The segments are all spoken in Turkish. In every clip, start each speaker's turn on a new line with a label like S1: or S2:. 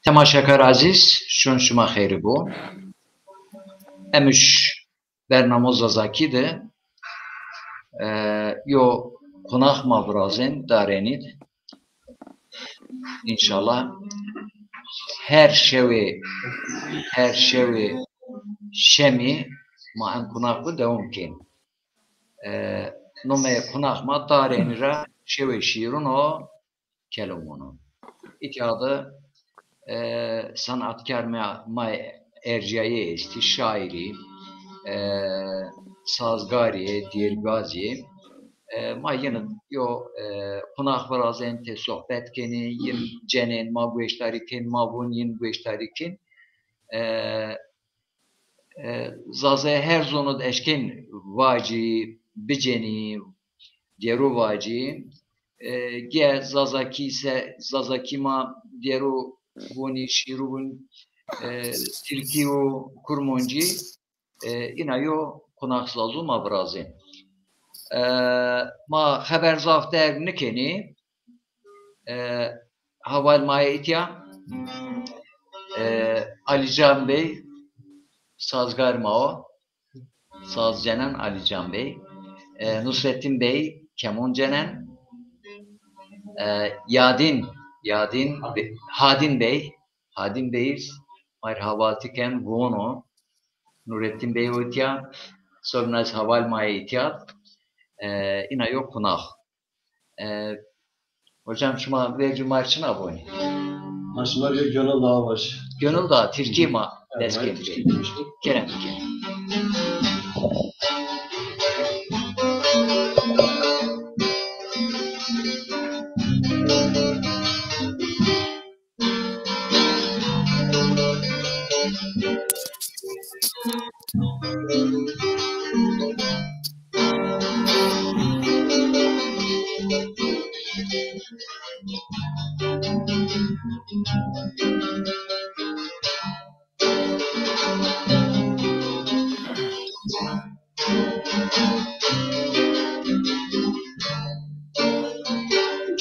S1: Temaşakar aziz, şuma xeyri bu. Emiş bernamoz zazakide yo konak mavrazin darenid. İnşallah her şevi şemi ma em konakı devam kin. Nome konakma darenira şevi şiirun o kelamunu. İtiadı sanatkar ma erciyeye esti şairi, sazgari, dirgazi, ma yine yo konak varazen te sohbet keni, yin cenen ma gueştarikin, ma bun yin gueştarikin, zaze her zonud eşkin vaci, biceni, diğeru vaci, ge zazaki ma diğeru buni şirun Tilkiyo kurmonci inayo konaksızı ma brazin. Ma haber zafter nikeni haval maya itya Ali Can Bey sazgar mao saz cenen Ali Can Bey Nusrettin Bey keman cenen Hadin Bey merhabatiken vono Nurettin Bey otya sorunaz haval maya itya ina yok kunah. Hocam şuma verici marşın abone.
S2: Marşınlar ya Gönül Dağı var.
S1: Gönül Dağı, Türkiye ma deskenci. Kerem ki.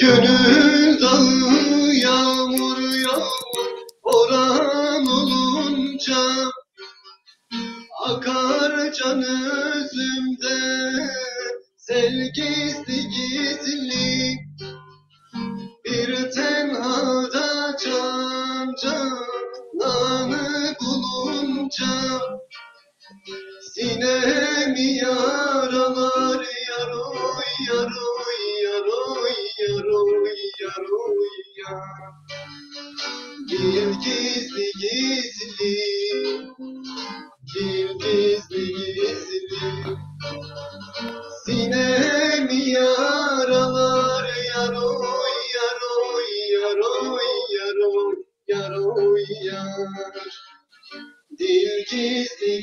S2: Gönül dağı yağmur oran olunca akar can özümde sel gizli bir tenhada cananı bulunca sinemi yaralar yaroy yaroy yaroy yaroy yaroy ya bir gizli sinemi yaralar yaroy yaroy yaroy yaroy yaroy yar dil gizli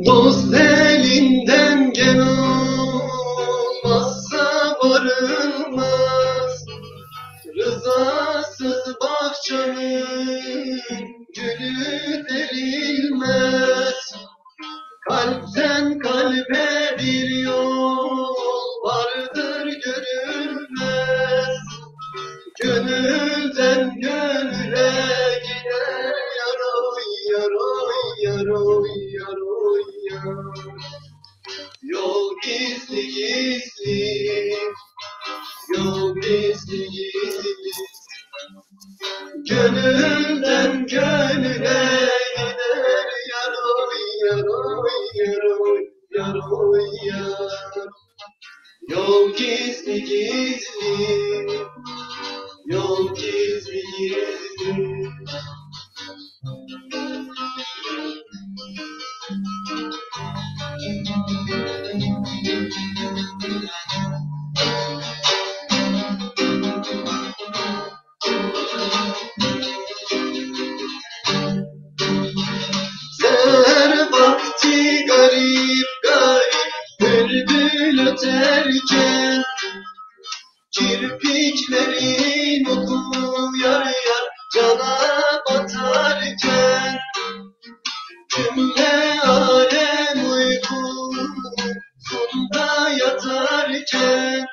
S2: dost elinden gel olmazsa varılmaz rızasız bahçanın gülü derilmez kalpten kalbe bir yol vardır görülmez gönülden gönüle gider yaroy yaroy yaroy yaroy yar yol gizli gönülden gönüle gider yaroy yaroy yaroy yaroy yar yol gizli yol gizli yola batarken cümle alem uykusunda yatarken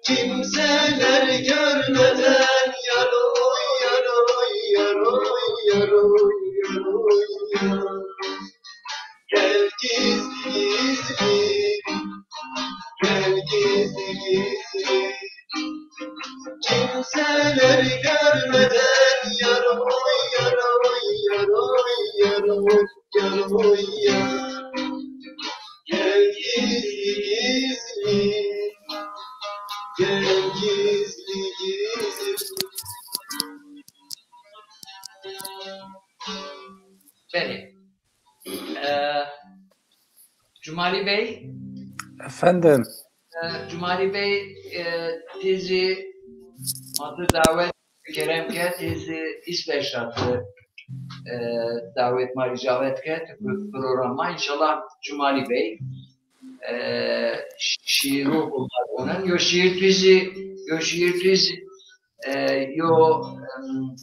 S2: kimseler görmeden yaroy yaroy yaroy yaroy yaroy yaroy gel gizli gizli gel gizli gizli kimseler görmeden yaroy yaroy yaroy yaroy yaroy yaroy gel gizli gizli gel gizli gizli.
S1: Beni. Cumali Bey,
S3: Efendim,
S1: Cumali Bey tezi adı davet kerem ke tezi İsveç ratı davet maricavet ke programa inşallah Cumali Bey şiir okullar onun yo şiir tezi yo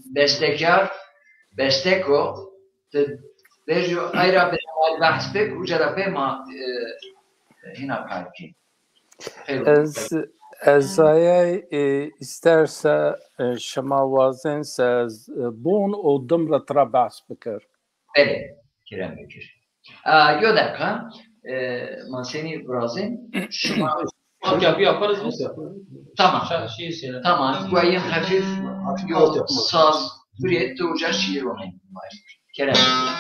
S1: bestekar besteko vejo ayra be bahs pek ucara pema hina kalki.
S3: ezaya isterse şema vazen se bun o dımra trabas bikir.
S1: Evet, Kerem Bekir. Yo dakika, ma seni razın. Şuma
S4: Altyapı yaparız biz.
S1: tamam.
S4: Şiir söyler.
S1: Tamam. Bu ayın hafif yo saz buraya doğacak şiir olayım var. Kerem Bekir.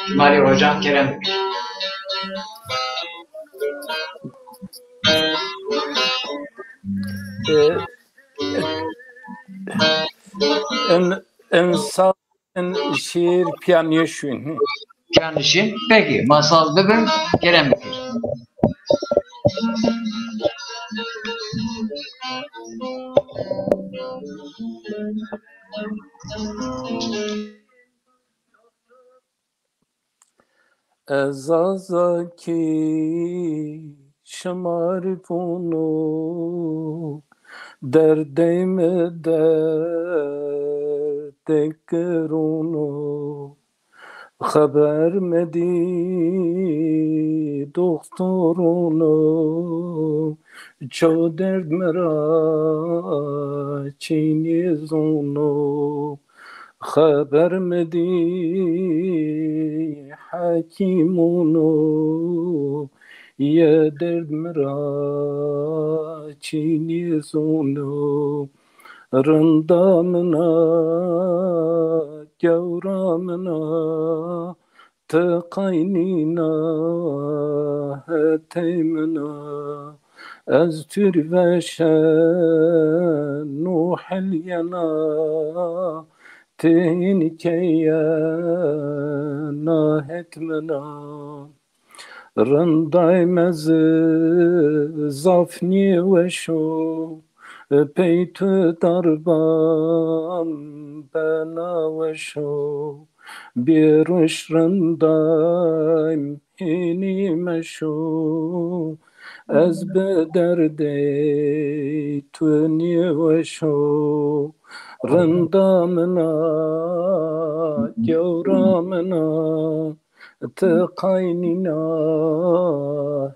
S1: Cumali Hocam Kerem Bekir.
S3: İnsan şiir piyanişin.
S1: Kendisi. Peki. Masal Bebem Kerem Bekir.
S3: Ezazaki şamar bunu derdime derdekrunu haber medi doktorunu ço derd mera çinizunu خبر مدی حکیمونو یه درد مرا چینی زونو رندامنا گورامنا تقينينا هتيمنا از تربشن نوح الينا تهنكيا ناهتمنا رنداي مز زفني وشو بيت دربان بنا وشو بيرش رندايم هيني مشو از بدردي توني وشو رندامنا جورامنا تقايننا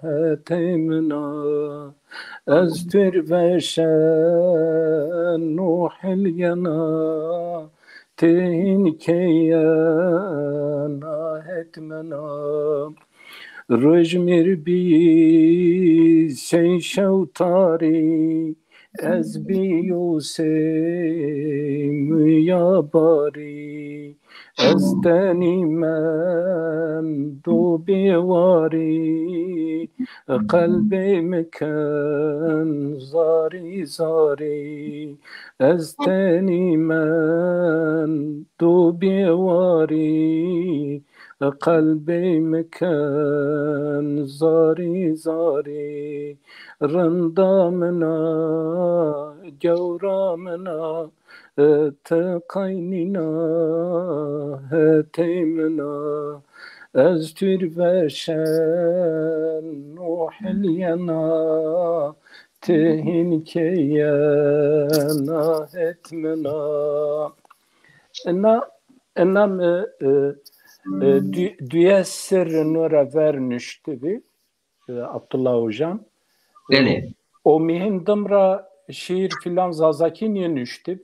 S3: هتيمنا از تربشن نوح الينا تهنكينا هتمنا رجمر بي سي شوطاري از بيوسم يا باري از دني من دو بيواري قلبي مكان زاري زاري از دني من دو بيواري قلبي مكان زاري زاري رندامنا جورامنا تقيننا هتيمنا از تربشن نوح الينا تهنكينا هتمنا انم düye sır nura vermişti bir Abdullah Hocam.
S1: Beli.
S3: O mihin dımra şiir filan zazaki niye nüştü?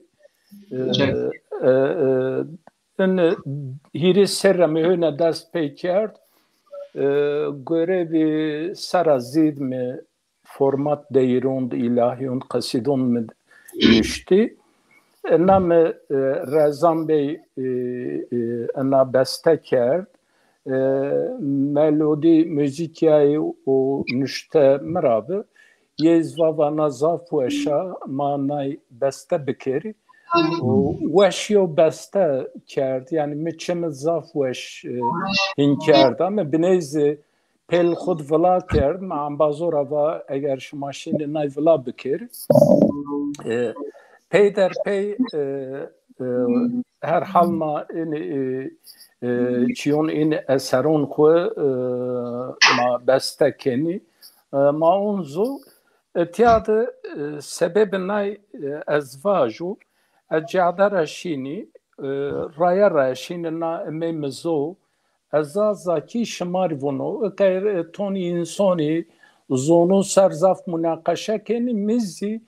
S3: Hiri serra mühüne dest peykerd görevi sarazid mi format değirund ilahiyun kasidun mi nüştü? Nam Rezan Bey ana beste kerd melodi müzikyayı o nüşte merabı yezva nazaf veşa manay beste bikeri veşyo beste kerd yani miçem zaf veş hinkerd ama binezi pel khud vela kerd ma bazora va eğer şmaşin nay vela bikeri peyderpey her halma çiyon in eseron xwe ma bestekeni ma onzo tiadı sebebinay ezvaju ecadara şini raya raşini na ememizo ezazaki şmar vono toni insani zonu serzaf münakaşa keni mizi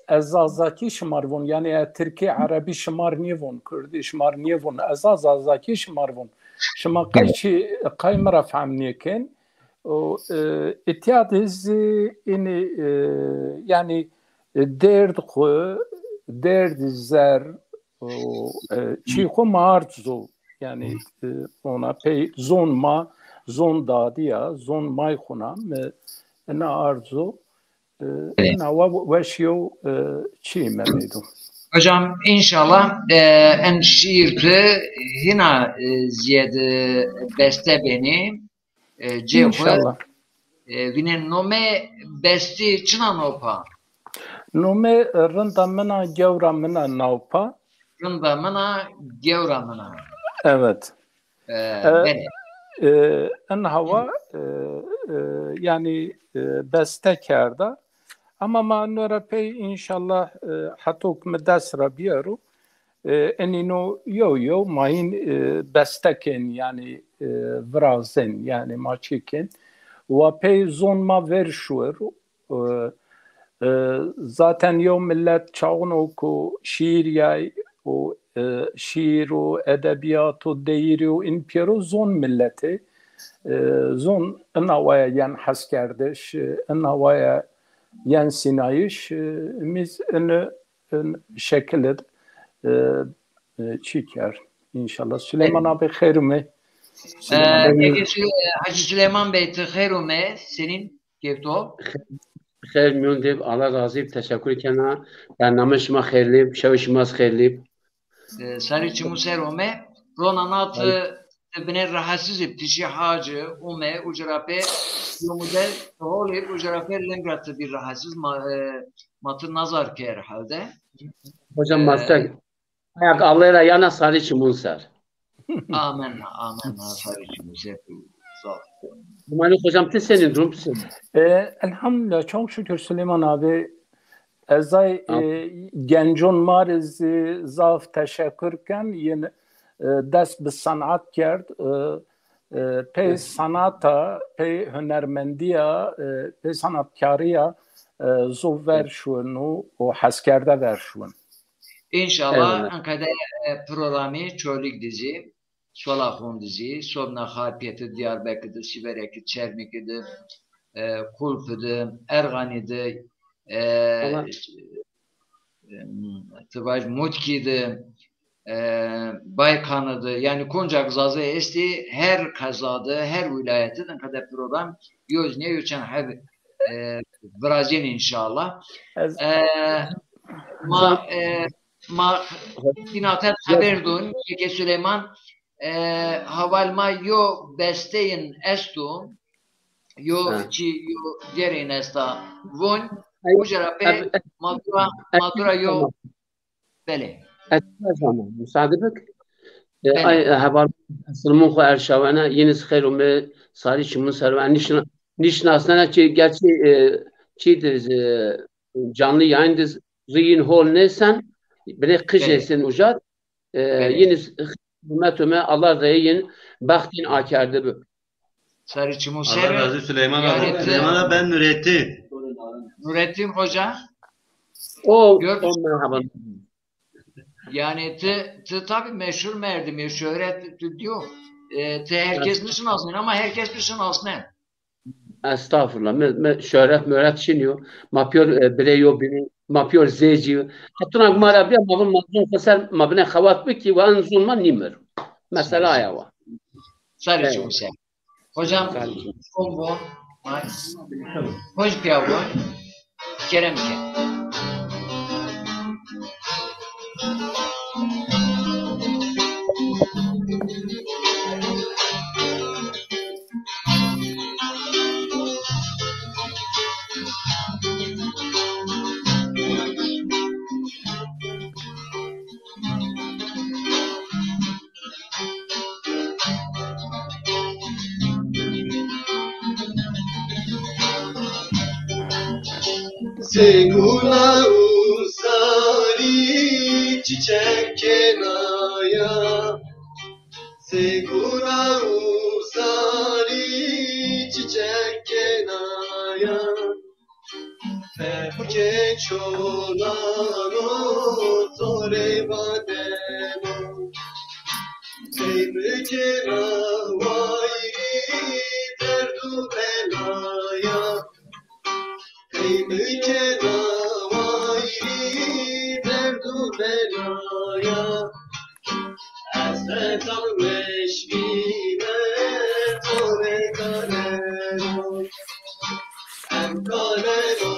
S3: ezazaki şmarvon yani Türkiye Arabi şmar niyevon Kürdi şmar niyevon ezazaki şmarvon şma kayçi kaymara famniken o ihtiyacız ini yani derd zer çiğko marzo yani ona pey zon dadiya zon maykhuna ne arzu
S1: Hocam inşallah en şiirde hina ziyade beste beni
S3: inşallah
S1: vinen nome besti çına nopa
S3: nome rında mena gevra mena naupa
S1: rında mena gevra mena
S3: evet
S1: beni
S3: en hava yani bestekarda ama ma nörapey inşallah hatok medasra biyaru enino yo main besteken yani vrazen yani maçiken ve pey zonma verşur zaten yo millet çağın oku şiir yay o şiir o edebiyat o değiri o inpiyero zon milleti zon enavaya yan haskerdeş enavaya yan sinayiş biz en şekilde çiker inşallah. Süleyman abi hayır mı? Süleyman.
S1: Ege Hacı Süleyman Bey tıkhir me senin kefto.
S4: خیر میون دیب الله راضی تشکر کنم برنامه شما خیلی شب شما خیلی
S1: Sarı çimuser ome. Ronanat bine rahatsız iptişi hacı ume ucrape yomudel holip ucrape lengratı bir rahatsız matı nazar ker halde.
S4: hocam master ayak Allah'a yana sarı çimun ser.
S1: Amen amen sarı çimuser.
S4: Umarım hocam te senin durum senin.
S3: Elhamdülillah çok şükür Süleyman abi. Ezay gencon mariz zaf teşekkürken yine dest bi sanat kerd pey sanata pey hünermendiya pey sanatkariya zov ver şunu o haskerde ver şunu.
S1: İnşallah Ankara'da programı çölük dizi, Solahun dizi, Sobna Harpiyeti, Diyarbakır'da, Siverek'de, Çermik'de, Kulp'de, Ergani'de, Tıbaş Mutki'de, Baykan'da, yani Koncak Zazı esti her kazada, her vilayette kadar program yüzüne yüçen hep Brazil inşallah. Ma binaten haber dun ki Süleyman havalma yo besteyin estun yo ki yo derin esta von ujara pe madura yo bele.
S4: Tamam. Müsaade bak. Ay haber asılımın ko erşavana yeni sıkıyorum ve sarı çimun servan nişin aslında ki gerçi çiğdir canlı yayın hol neysen bile kış etsin ucat yeni hükümetime Allah da yayın baktin akardı bu.
S1: Sarı çimun
S2: Allah razı Süleyman abi. Süleyman abi ben Nurettin.
S1: Nurettin Hoca.
S4: O merhaba.
S1: Yani tabii meşhur merdi, şöhret diyor. Herkes nişin alsın ama herkes nişin alsın.
S4: Estağfurullah. Şöhret möret çiniyor. Mapyor bireyo bini. Mapyor zeci. Hatta gmara bir mabun mazlum keser mabne xavat biki ve en zulma nimir. Mesela ya var.
S1: Sarı çimusel. Hocam bon. Hoş piyavon. Kerem ke.
S2: Segula usari çiçek kenaya Segula usari çiçek kenaya Fevke çolano tore badeno Sevke ravayri derdu belaya Kıymet davayri derdu belaya Esretan meşkine tore kanero Em kanero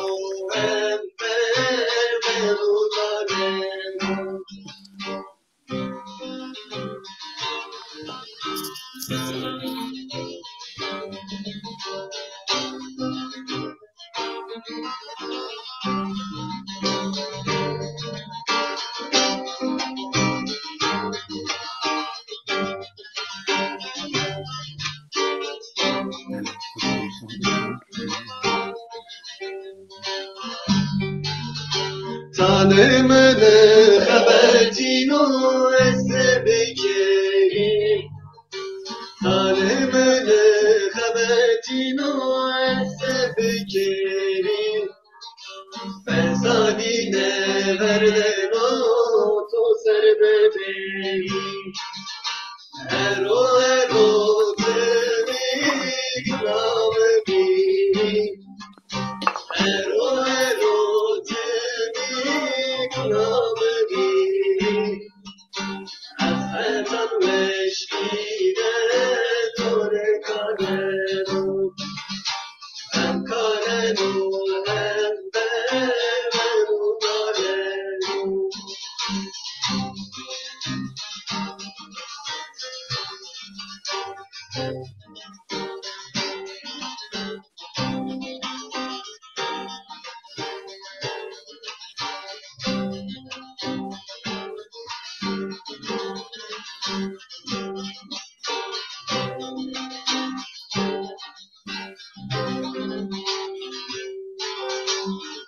S2: em berbelu kanero Tanımını habercino esse bekeri Tanımını habercino esse bekeri Fesadine verden o to serbeberi Ero temi glavı biri Ero temi glavı biri Esretan meşkine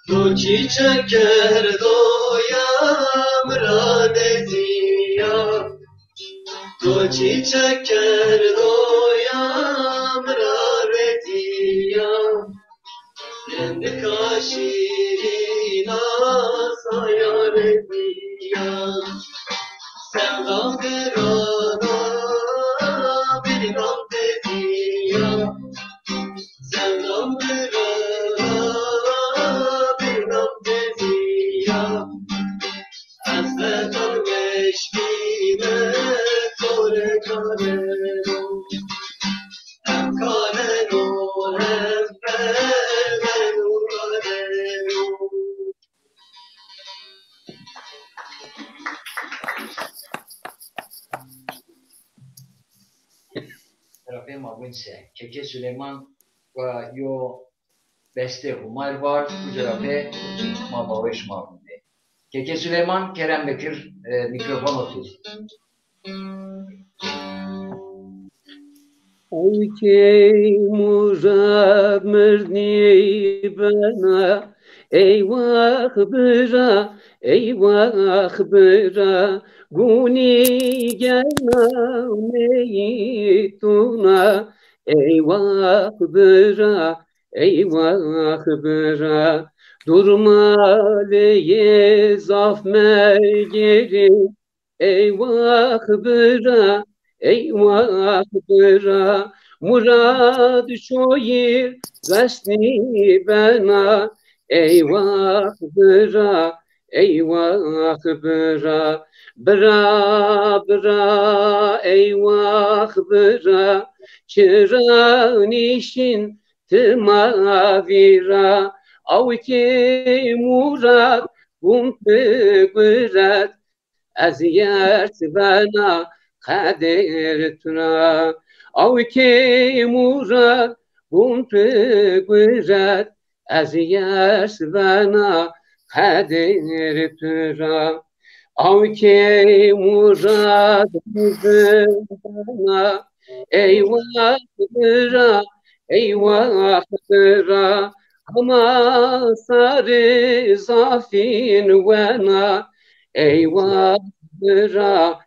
S2: تو چیچک کردویم رانزیا تو چیچک کردویم رانزیا رندکا شیرینا سایانزیا سلام برانا بینام دزیا سلام برانا بینام دزیا از دل مشکینه توره کارنو هم کارنو هم فرمنو کارنو
S1: Tarafı Mabunse, Keke Süleyman ve yo beste Umar var, bu tarafı Mabaveş Mabunde. Keke Süleyman, Kerem Bekir mikrofon otur.
S4: Okey Murat Merni bana eyvah bıra guni gelmeyi tuna eyvah bıra durma leye zafmer geri eyvah bıra Murad şoir resmi bana eyvah bıra eyvah bıra çıranişin tımavira avki Murad bırat az yert bana kader tuna avki Murad bırat az yert bana kader tuna avki Murad bana eyvah bıra ama sarı zafin vena eyvah bıra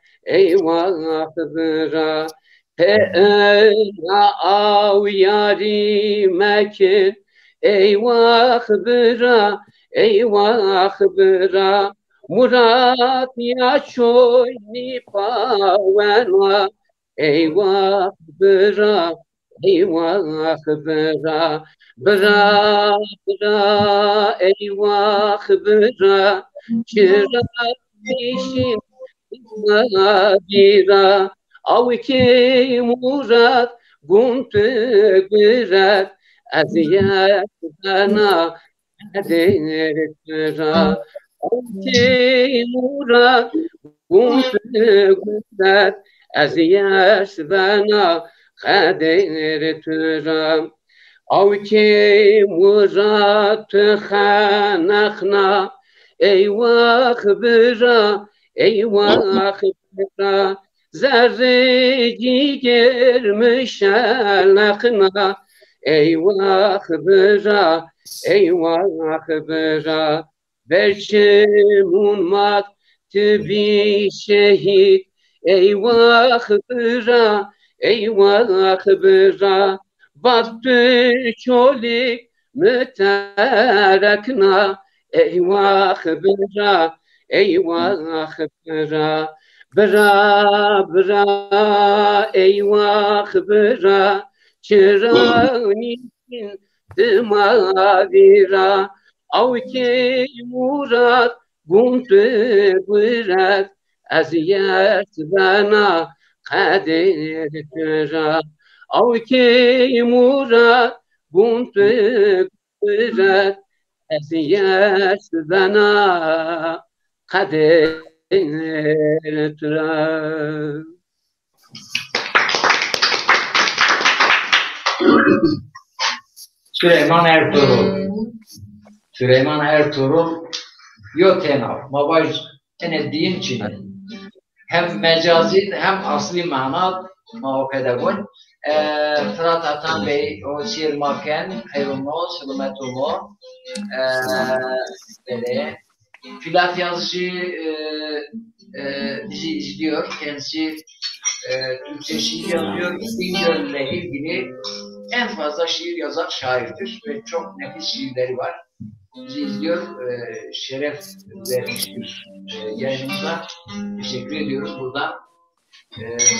S4: pe'na av yari mekin eyvah bıra Murat ya çoy nipa vena eyvah bıra bıra eyvah bıra çıranişin bira avki Murad bırat aziyet bana kader tuna avki Murad bırat aziyet bana kader tuna avki Murad khanakna eyvah bıra zerreci gelmiş elakna eyvah bıra berçemun mat tibi şehit eyvah bıra battı çolik müterekna eyvah bıra eyvah bıra çıranişin tımavira avki Murad bırat aziyet bana kader tuna avki Murad bırat aziyet bana kader tuna.
S1: Süleyman Ertuğrul Yotenav Mabaj din Çin'in hem mecazi hem asli manat mağokedegun Fırat Atan Bey o sirmaken hayruno sılmetumo Böyle. Filat Yazıcı bizi izliyor. Kendisi Türkçe şiir yazıyor. Bingöl'le ilgili en fazla şiir yazan şairdir ve çok nefis şiirleri var. Bizi izliyor. Şeref vermiştir yayınımıza. Teşekkür ediyoruz buradan.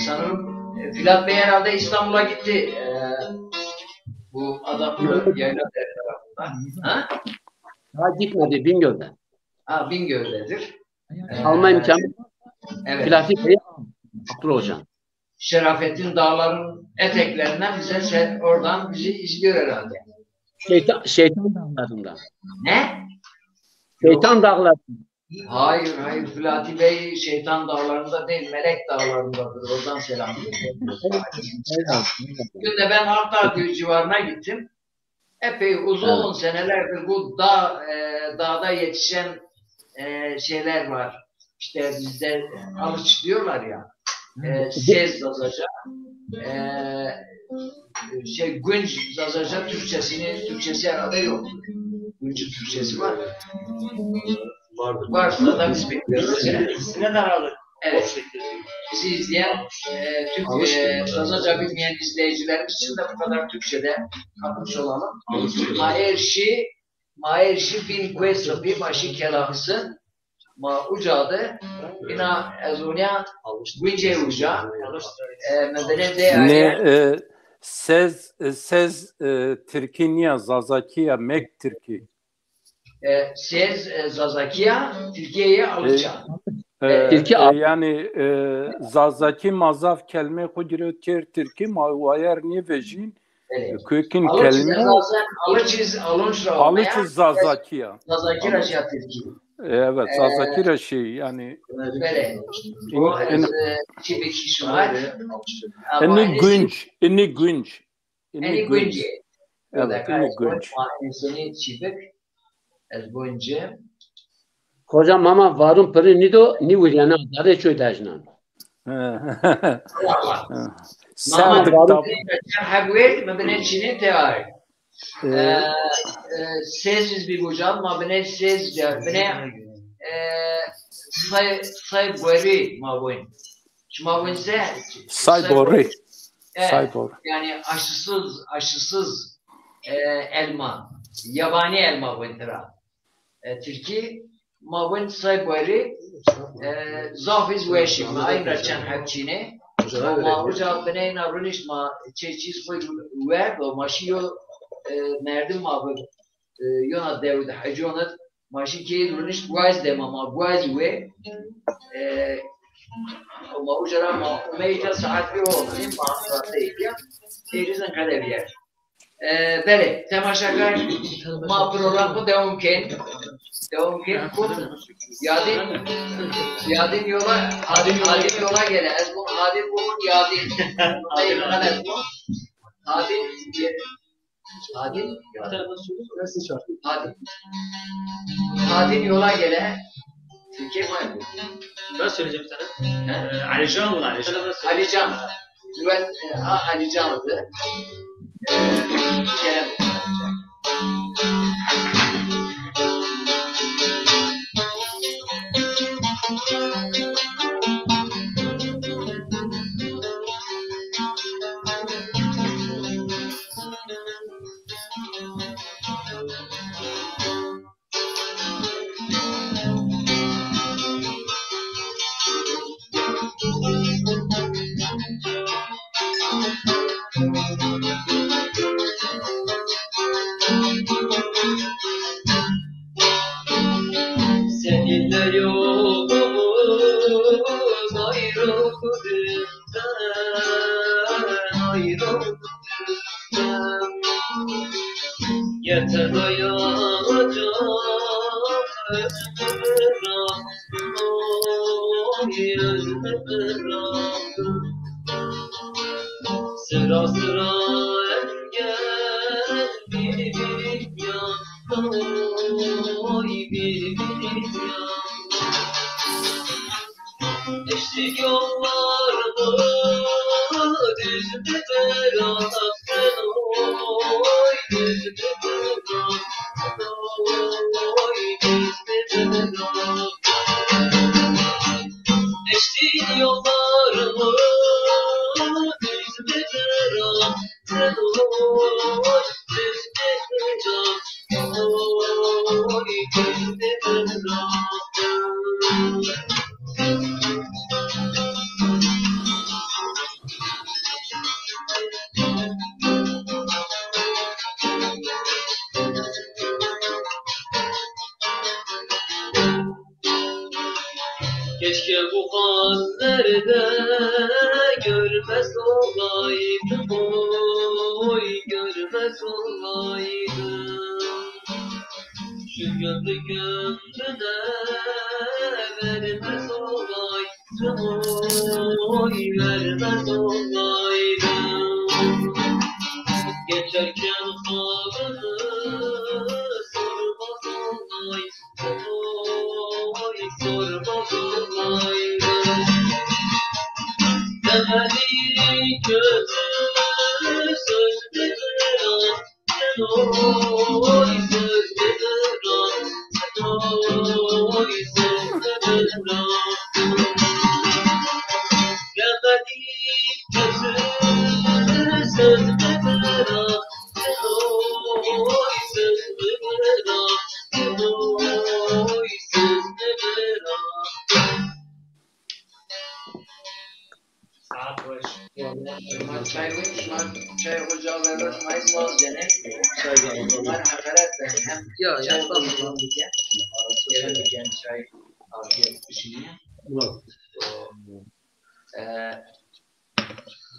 S1: Sanırım Filat Bey herhalde İstanbul'a gitti. Bu Adaplı Yayla tarafından. Ha?
S4: Daha gitmedi Bingöl'de.
S1: Ha, Bingöl'dedir.
S4: Alma imkanı.
S1: Evet.
S4: Filatik Bey, Abdullah Hocam.
S1: Şerafettin Dağları'nın eteklerinden oradan bizi izliyor herhalde.
S4: Şeytan dağlarında.
S1: Ne?
S4: Şeytan dağlarında.
S1: Hayır, hayır. Fülati Bey şeytan dağlarında değil, melek dağlarındadır. Oradan selam. Bugün de ben Artdağ civarına gittim. Epey uzun senelerdir bu dağda yetişen şeyler var. İşte bizde alıç diyorlar ya. Sez zazaca. Günç zazaca Türkçesi herhalde yok. Günç'ün Türkçesi var.
S2: Vardır.
S1: Varsa da biz bekliyoruz.
S2: İkisine de aralık.
S1: Evet. Bizi izleyen Zazaca bilmeyen izleyicilerimiz için de bu kadar Türkçe'de katmış olalım. Maerşi bin Quesopi başı kelahısı ma ucadı bina ezunya Günce uca
S3: ne sez Türkiye Zazakiya Mek Türkiye
S1: Sez Zazakiya Türkiye'ye alacak.
S3: Yani Zazaki mazaf kelime kudret ker Türkiye mavayar ne vejin kökün kelime alıç Zazakiya
S1: Zazakiya Türkiye.
S3: Evet, Zazakira şey yani.
S1: Böyle. O çibik şişman.
S3: Eni günç.
S1: Eni günç.
S3: Evet, eni günç.
S1: Eni çibik. Ez günç.
S4: Hocam ama varun pırı nido ni vuryana dare çoy dajnan.
S1: Mama habwel mabne çini tear. Sez bir hocam mabne sez bine say bori mabun. Mabun se
S3: say bori.
S1: Yani aşısız elma. Yabani elma bu intira. Türkiye mabun say bori zafiz veşim. Aynı raçan hepçine. Ma hocam bine navruniş ma çeçiz koy ver do maşiyo merdim mabı yona devde haconat maşi ki duruniş guaz de mama guaz ve ma ujara ma umeyta saat bir oldu ma saateyken terizan kalebiyer bere temaşakar ma programı devam ken kum yadin yola gele ez bu hadin bu yadin Hadin yola gele Türkiye mi?
S2: Ben söyleyeceğim sana. Alican mı?
S1: Alican. Evet, Alican'dı. Kerem.
S2: Seninle yolumuz ayrıldı, yeter dayanacak sıra sıra engel bir yan bir yan eşlik yollarımı düzde beraber düzde beraber Keşke bu gözlerde görmez olaydım, oy görmez olaydım. Şu gönlü gönlüne vermez olaydım, oy vermez olaydım. Geçerken halını sormaz olaydım, oy sormaz olaydım. Demedi gözüm sözleri sen oy sözleri oy sözleri. Demedi gözüm sözleri oy sözleri oy sözleri.
S1: Saat başı. Şuna çay ve şuna çay ocağı ve mayıs var gene. Bunlar hakaret de hem çay koyduğum diken, gelen diken çay afiyet pişiriyor.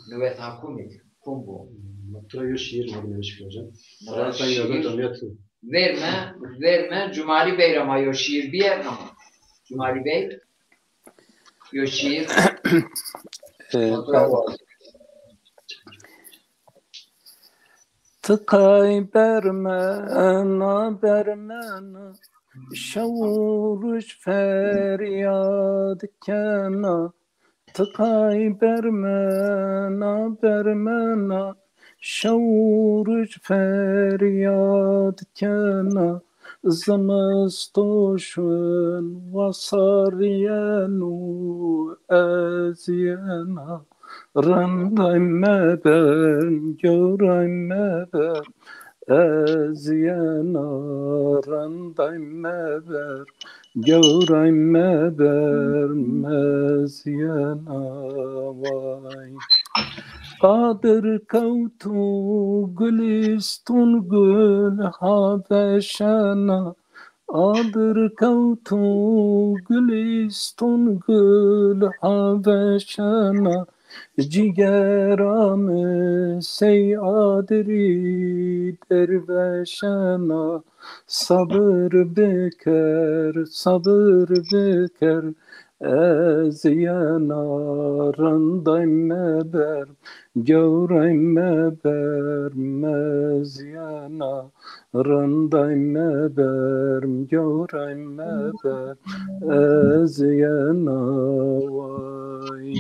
S1: Nüvet hakumit, kumbu.
S5: Matıyor şiir mi demiş hocam?
S1: Verme Cumali Bey ama yo şiir bir yer ama. Cumali Bey yo şiir.
S3: Tıkay bermena şavuruş feryad kena. Tıkay bermena şavuruş feryad kena. Zımıstoşun vasariyenu ezyena. Randayme ben, görayme ben, ezyena. Randayme ben, görayme ben, ezyena. Vay. Kadir kavtu gülistun gül habeşena. Adır kavtu gülistun gül habeşena. Cigeramı seyadri derveşena. Sabır beker ezyena. Randayme ber, görayme ber, mezyena. Randayme ber, görayme ber, ezyena. Vay.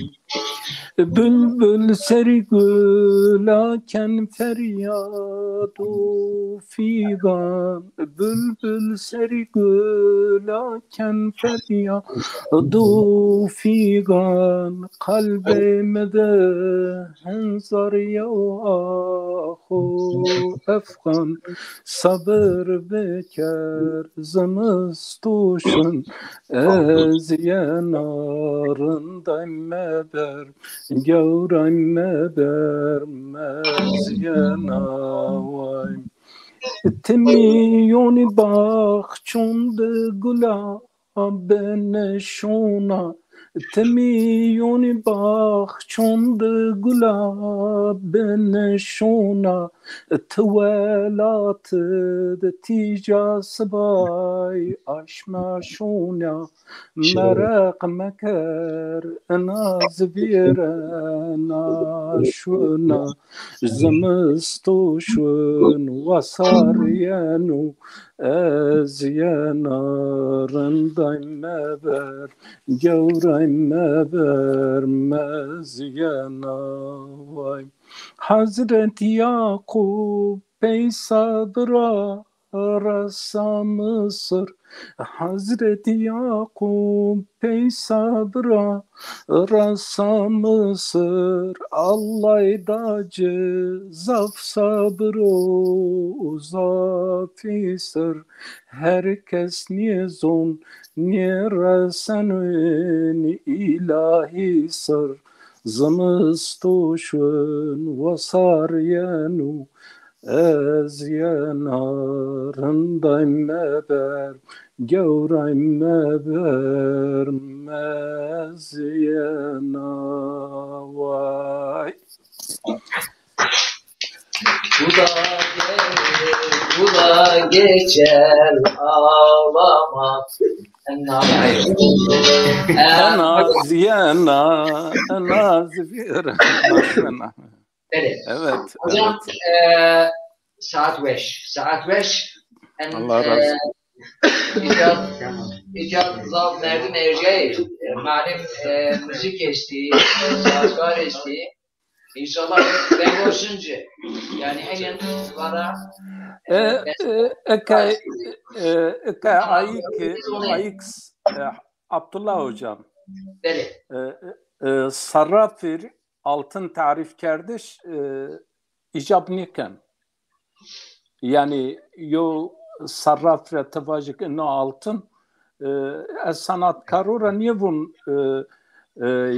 S3: Bülbül sergülaken feryadu figan. Bülbül sergülaken feryadu figan. Kalbime de henzar ya ahu efgan. Sabır beker zımıstuşun ezyenarındayme ber. Görayme bermezyena vay. Temiyoni bahçonde gula beneşona. Temiyoni bahçonde gula beneşona. Tvelatı de tica sabay aşmaşona. Merak meker naz virena şuna. Zımıstoşun vasaryenu ezyena. Randayme ber, görayme ber, mezyena vay. Hazreti Yakub peysadra rasa Mısır. Hazreti Yakub peysadra rasa Mısır. Allah'dacı zaf sabro zafisir. Herkes niyezon niyeresenün ilahi sır. Zımıstoşun vasaryenu Ez yanarındayım meber, gevrayım meber, mezyana vay.
S1: Bu da geçer ağlama.
S3: Enaz yana, enaz bir. Evet.
S1: Hocam saat 5. Saat 5.
S3: Allah razı
S1: İcat zav merdi merceği. Malum müzik esti, sazgar esti. İnşallah ben olsunca. Yani en vara
S3: ayık Abdullah hocam.
S1: evet.
S3: Sarrafir altın tarif kardeş icab niken. Yani yo sarraf ve tevajik no altın sanatkarora niye bun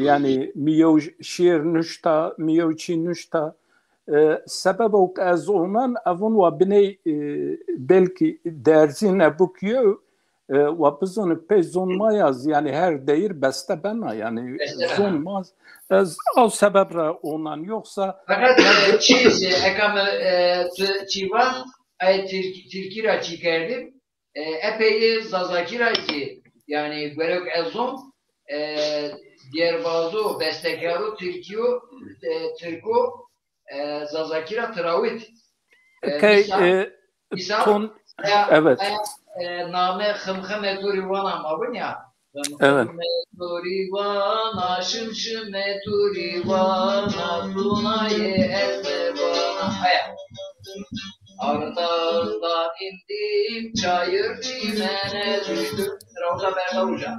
S3: yani miyo şiir nüşta miyo çi nüşta sebep ok az onan avun ve bine belki derzine bukyo ve bizon pezonmayaz yani her değir beste bana yani zonmaz o sebeple onan yoksa
S1: fakat çiğsi ekam çivan ay Türkira çikerdim epey zazakira ki yani görek ezon diğer bazı bestekaru Türko zazakira travit
S3: ton evet
S1: name khımkhame turivan ama ya
S3: evet
S1: turivan şimşime turivan dunaye esmebana aya Ardadan indim çayır çimene düştüm Ravza Berda Hoca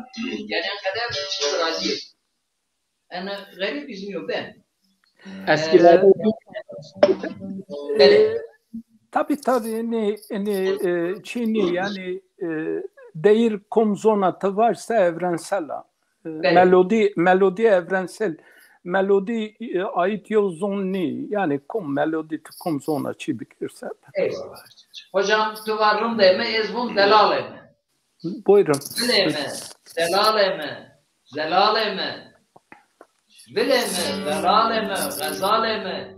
S1: yani kadar razı yani garip izmiyor ben
S4: Eskilerde
S3: tabii ne Çin'i yani değir komzonatı varsa evrensel melodi evrensel melodi ait yozonni yani melodi komzona çi bikirse.
S1: Eyvallah. Hocam tuvarım deme ezbun delale mi?
S3: Buyurun.
S1: Bile mi? Delale mi? Zelale mi? Bile mi? Delale mi? Gazale mi?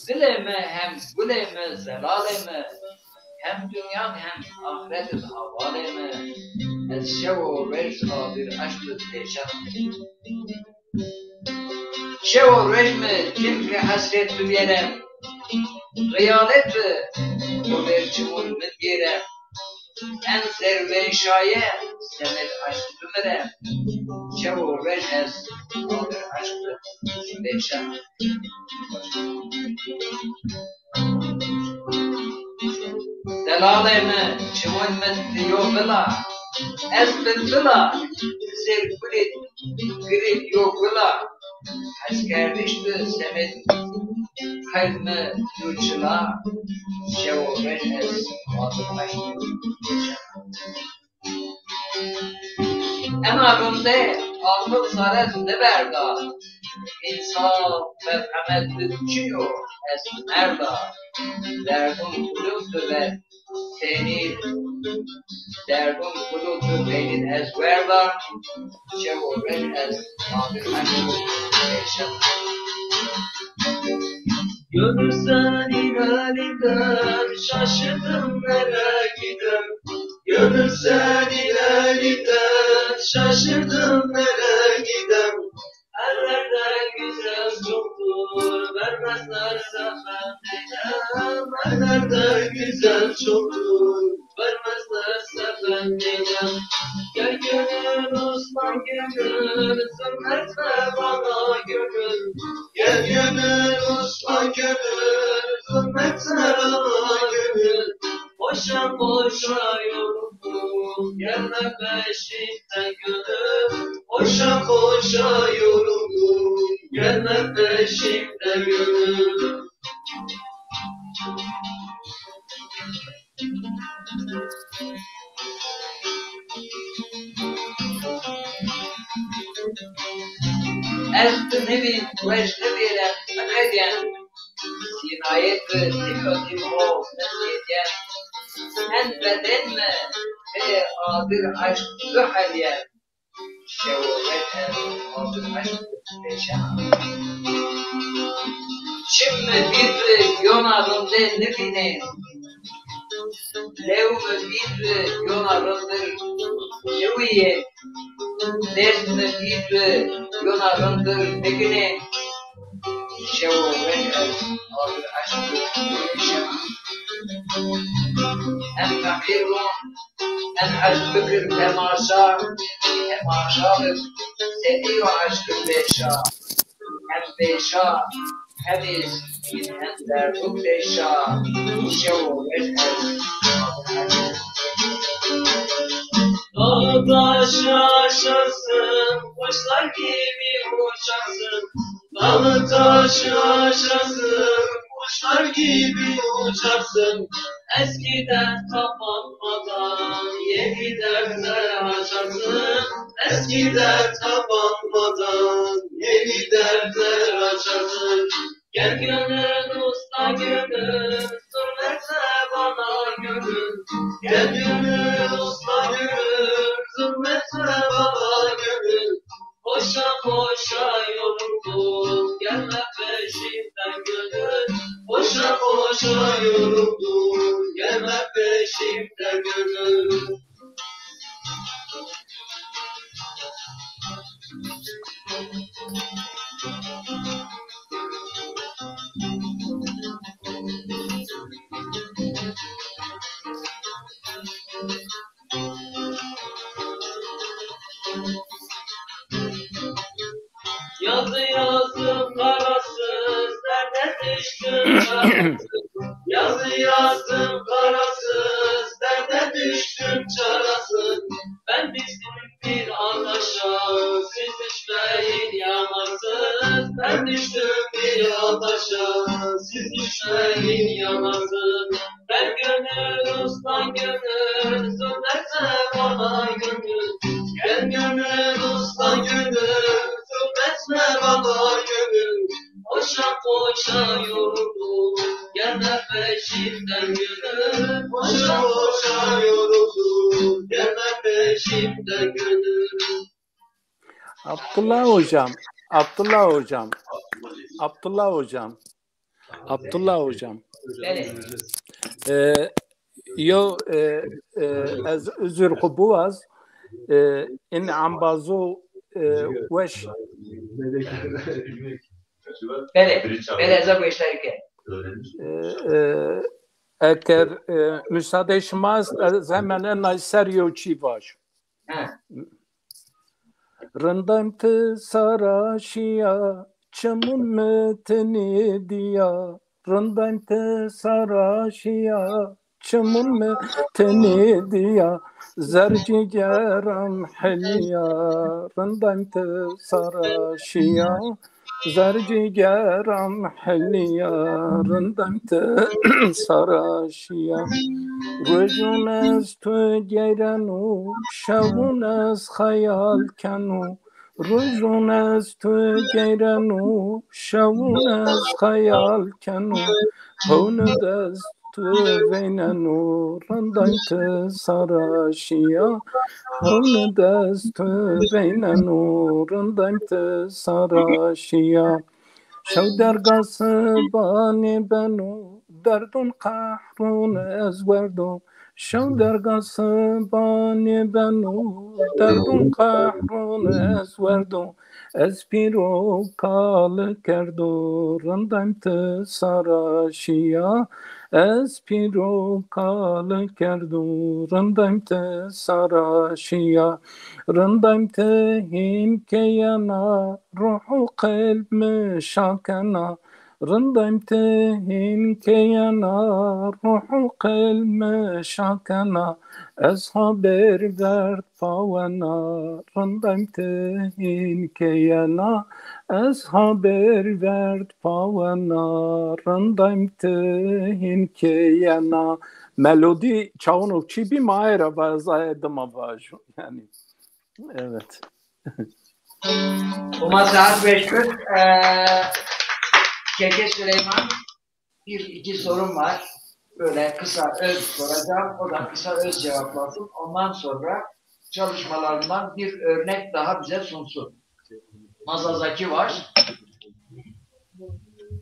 S1: Bile mi? Hem bile mi? Zelale mi? Hem dünya hem ahiretin havale mi? Ez şevo reş adir aşkı teşan. Şevo reş mi? Kim ki hasret tüyerem? Gıyalet o verçimul müdgirem. En zerve şaye senet aşkı tümerem. Şevo reş ez adir aşkı teşan. Delaleme çimol medliyo bila ez bila zerkulit grit yok bila az kardeşti semet kalme yurçula şevoren ez adırlaştı emarunde akıl saret ne berda insaf ve kamet bütçüyor ez merda derdun kulüktü ve tenir derdun kulüktü peynir ez verda şevoren ez adırlaştı
S2: Görürsen ileriden şaşırdım nereye gidem. Görürsen ileriden şaşırdım nereye gidem. Ellerde güzel çoktur vermezlerse ben neylem. Ellerde güzel çoktur vermezlerse ben neylem. Gel gönül uslan gönül zulmetme bana gönül. Gel gönül uslan gönül zulmetme bana gönül. Boşa boşa yoruldum gelme peşinden gönül. Boşa boşa yoruldum gelme peşinden gönül.
S1: Ez tu nevi weş nebire akadiyen ayet dikkatim o netiyen en beden mi ve adir aşk zuhaliyen şevvet adir aşk beşen şimdi bir yonarımda ne bileyim levme bir yonarımdır leviye nesme bir yonarımdır ne bileyim şevvet adir aşk beşen en fakirun en aşkıdır temaşa seni o aşkı beşa hem beşa hemiz hem derduk beşa şevvet
S2: Dağı taşı aşarsın, kuşlar gibi uçarsın. Dağı taşı aşarsın, kuşlar gibi uçarsın. Eskiden kapanmadan yeni dertler açarsın. Eskiden kapanmadan yeni dertler açarsın. Gel gönül usta gönül, zulmetme bana gönül. Gel gönül usta gönül, zulmetme bana gönül. Koşa koşa yoruldum, gelme peşimden gönül. Koşa koşa yoruldum, gelme peşimden gönül. Yazı yazım karasız, derde düştüm çarasız. Yazı yazım karasız, derde düştüm çarasız. Ben düştüm bir adaşa, siz düşmeyin yanasız. Ben düştüm bir adaşa, siz düşmeyin yanasız. Ben gönül usta gönül, zulmetme bana gönül. Gel gönül usta gönül, zulmetme bana gönül. Koşa koşa yoruldum, gelme peşimden gönül. Koşa koşa yoruldum, gelme peşimden gönül.
S3: Abdullah hocam, Abdullah hocam, Abdullah hocam, Abdullah hocam. Yo az özür kubuz in ambazو وش
S1: bele zabu işlerken
S3: eğer müsaade şmaz zaman en seriyo çi baş randam te saraşiya çamun metni diya randam te saraşiya çamun metni diya zerci geram heliya randam te saraşiya zerci geram heliya randam te saraşiya rujun az tu geranu şavun az hayal kanu rujun az tu geranu şavun az hayal kanu honu daz tu veynanu randam te saraşiya honu daz tu veynanu randam te saraşiya شو درگاس بانی بنو دردون قهرون از وردو شو درگاس بانی بنو دردون قهرون از وردو از پیرو کال کردو رندم ته سراشیا از پیرو کال کردو رندم ته سراشیا رندم ته هین که ینا روح و قلب مشاکنا رندم ته هین که ینا روح و قلب مشاکنا از خبر ورد پاونا رندم ته هین که ینا از خبر ورد پاونا رندم ته هین که ینا melodi çağınokçu bir maera bazaydım avajı yani evet.
S1: Uma saat 5:40 Keke Süleyman bir iki sorum var. Böyle kısa öz soracağım. O da kısa öz cevaplasın. Ondan sonra çalışmalarından bir örnek daha bize sunsun. Mazazaki var.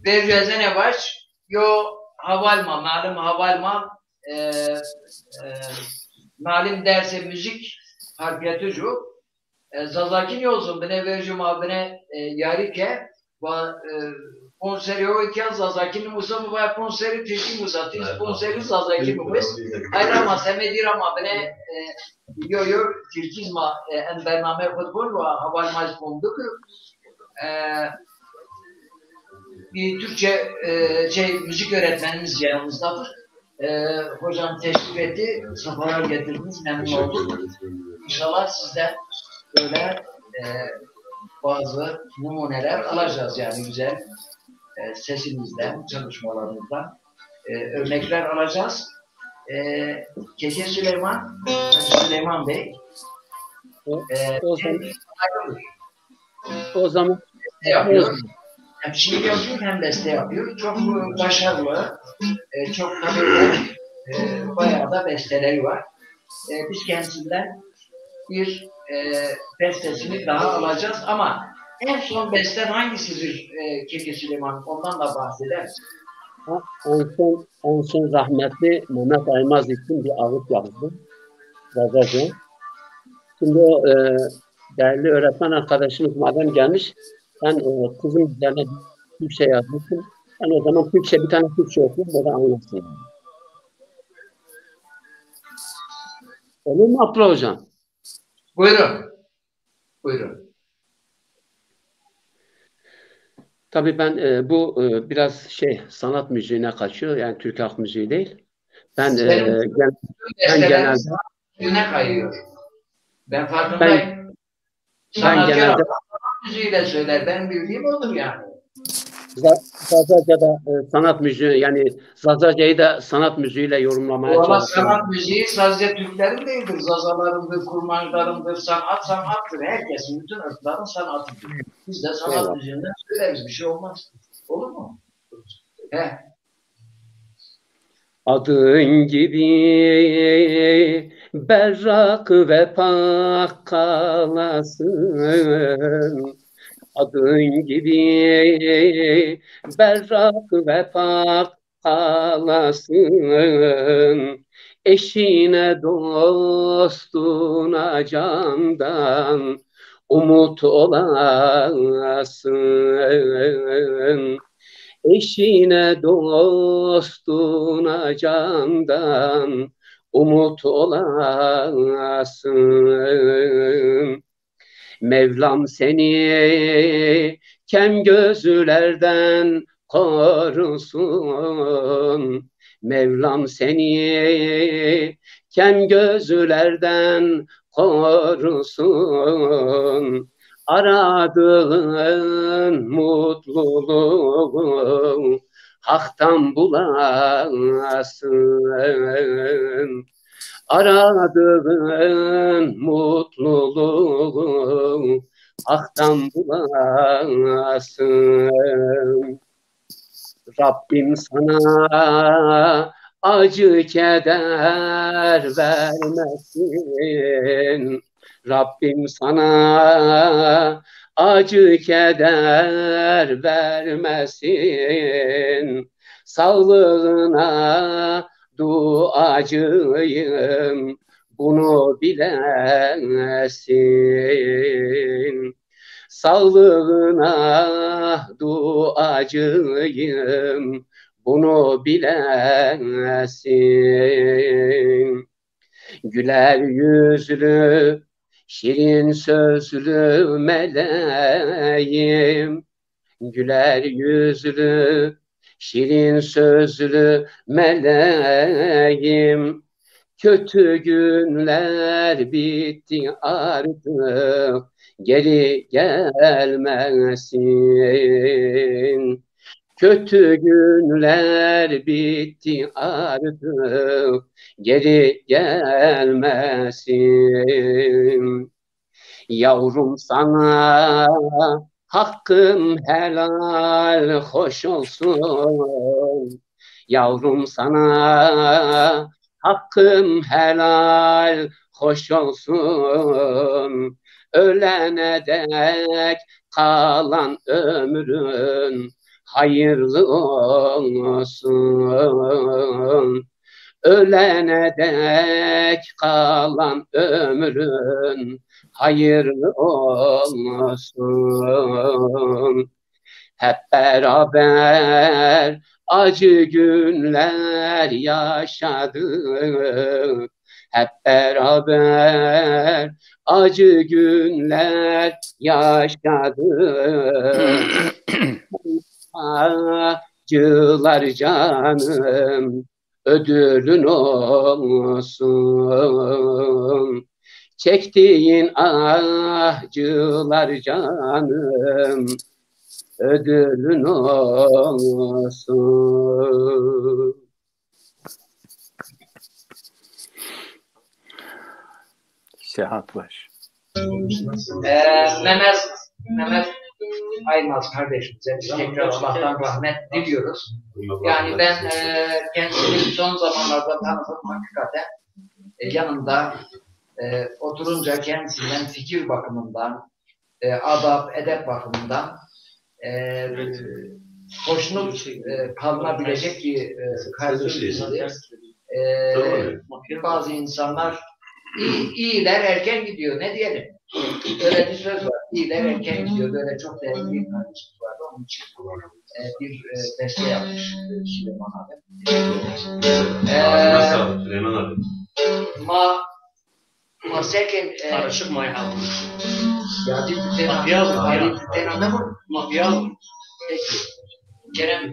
S1: Bercezene var. Yo havalma, malum havalma malum derse müzik harfiyatı Zazakin yolsun bine vercum abine yarike va konseri o iken Zazakin musa mı var konseri Türkiye musa tis konseri Zazakin musa ayrama semedir ama bine yo Türkizma en bername futbol ve havalmaz konduk bir Türkçe müzik öğretmenimiz yanımızdadır. Hocam teşrif etti, safalar getirdiniz, memnun olduk. İnşallah sizden böyle bazı numuneler alacağız yani güzel sesinizden, çalışmalarınızdan örnekler alacağız. Keke Süleyman Bey
S4: o zaman
S1: yapıyor. Hem şiir yazıyor hem beste yapıyor. Çok başarılı, çok tabii bayağı da besteleri var. Biz kendisinden bir bestesini daha alacağız ama en son besten hangisidir Keke Süleyman? Ondan da bahseder.
S4: En son rahmetli Mehmet Aymaz için bir ağıt yazdım. Yazacağım. Şimdi o değerli öğretmen arkadaşımız madem gelmiş, ben kızım üzerine Türkçe yazmışım. Ben o zaman Türkçe bir tane Türkçe okuyayım, o da anlasın. Olur mu Abdullah Hocam?
S1: Buyurun. Buyurun.
S4: Tabii ben bu biraz sanat müziğine kaçıyor. Yani Türk halk müziği değil. Ben genelde
S1: ne kayıyor? Ben farkındayım.
S4: Ben genelde
S1: müziğiyle söyler. Ben bildiğim odur yani.
S4: Zazaca'da sanat müziği yani Zazaca'yı da sanat müziğiyle yorumlamaya çalışıyorum.
S1: Sanat müziği sadece Türklerin değildir. Zazalarındır, kurmancılarındır, sanattır. Herkesin, bütün ırkların sanatıdır. Biz de sanat müziğinden söyleriz. Bir şey olmaz. Olur mu? He.
S4: Adın gibi berrak ve pak kalasın. Adın gibi berrak ve pak kalasın. Eşine dostuna candan umut olasın. Eşine dostuna candan umut olasın. Mevlam seni kem gözlerden korusun. Mevlam seni kem gözlerden korusun. Aradığın mutluluğu haktan bulasın. Aradığın mutluluğu haktan bulasın. Rabbim sana acı keder vermesin. Rabbim sana acı keder vermesin. Sağlığına duacıyım, bunu bilesin. Sağlığına duacıyım, bunu bilesin. Güler yüzlü, şirin sözlü meleğim. Güler yüzlü, şirin sözlü meleğim. Kötü günler bitti artık, geri gelmesin. Kötü günler bitti artık, geri gelmesin. Yavrum sana hakkım helal hoş olsun. Yavrum sana hakkım helal hoş olsun. Ölene dek kalan ömrün hayırlı olsun. Ölene dek kalan ömrün hayırlı olsun. Hep beraber acı günler yaşadık. Hep beraber acı günler yaşadık. Acılar canım ödülün olsun. Çektiğin acılar canım ödülün olsun.
S3: Sehat var.
S1: Mehmet Aymaz kardeşimize biz tekrar Allah'tan rahmet diliyoruz. Yani ben kendisini son zamanlarda tanıdım hakikaten. Yanında oturunca kendisinden fikir bakımından, adab, edep bakımından hoşnut kalınabilecek bir kardeşimizdir. Bazı insanlar iyiler erken gidiyor, ne diyelim? Öyle bir söz var. İyiler erken gidiyor. Böyle çok değerli bir kardeşimiz vardı. Onun için bir beste yapmış Süleyman abi.
S5: Süleyman abi.
S1: Ma seken
S2: Karışık mayhalı.
S1: ya di tena mı?
S2: Mafyalı.
S1: Peki. Kerem.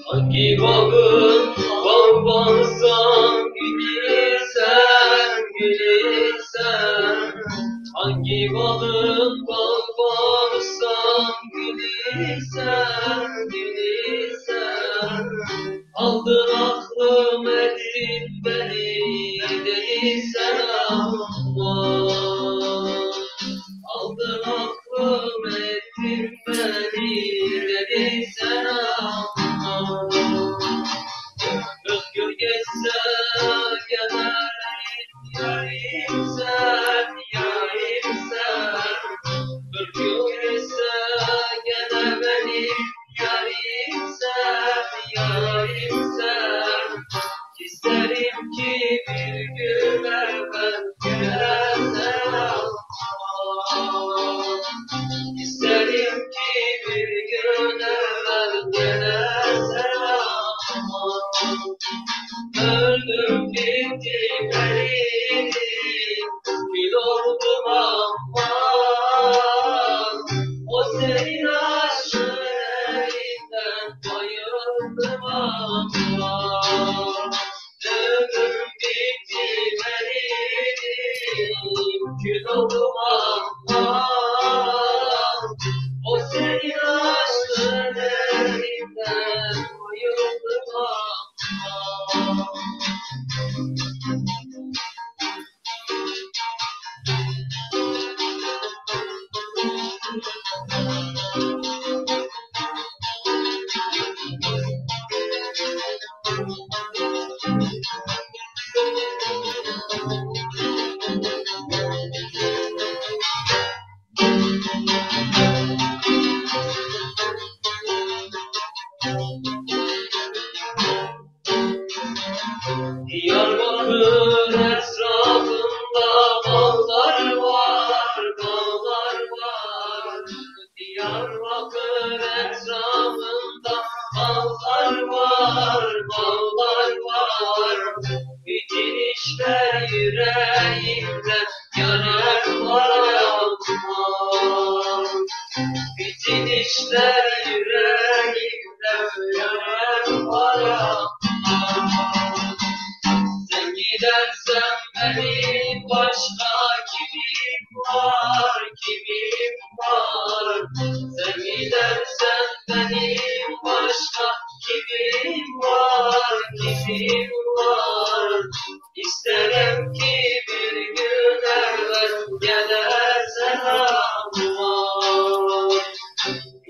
S2: Hangi bağın bağbansan gülürsen, gülürsen. Hangi bağın bağbansan gülürsen, gülürsen. Aldın aklım ettin beni değilsen Allah. Aldın aklım ettin beni dediysen Allah. Kırk yıl geçse geberim yarim sen, yarim sen. 40 yıl geçse gene benim yarim sen, yarim sen. İsterim ki bir gün evvel gelsen Allah. İsterim ki bir gün evvel gelsen Allah. Öldüm gitti benim, kül oldum aman. O senin aşkın elinden bayıldım aman. Öldüm gitti benim, kül oldum aman. O senin aşkın elinden bayıldım aman. Diyarbakır etrafında bağlar var, bağlar var. Diyarbakır benim başka kimim var, kimim var? Sen gidersen benim başka kimim var, kimim var? İsterim ki bir gün elbet gelir selamıma.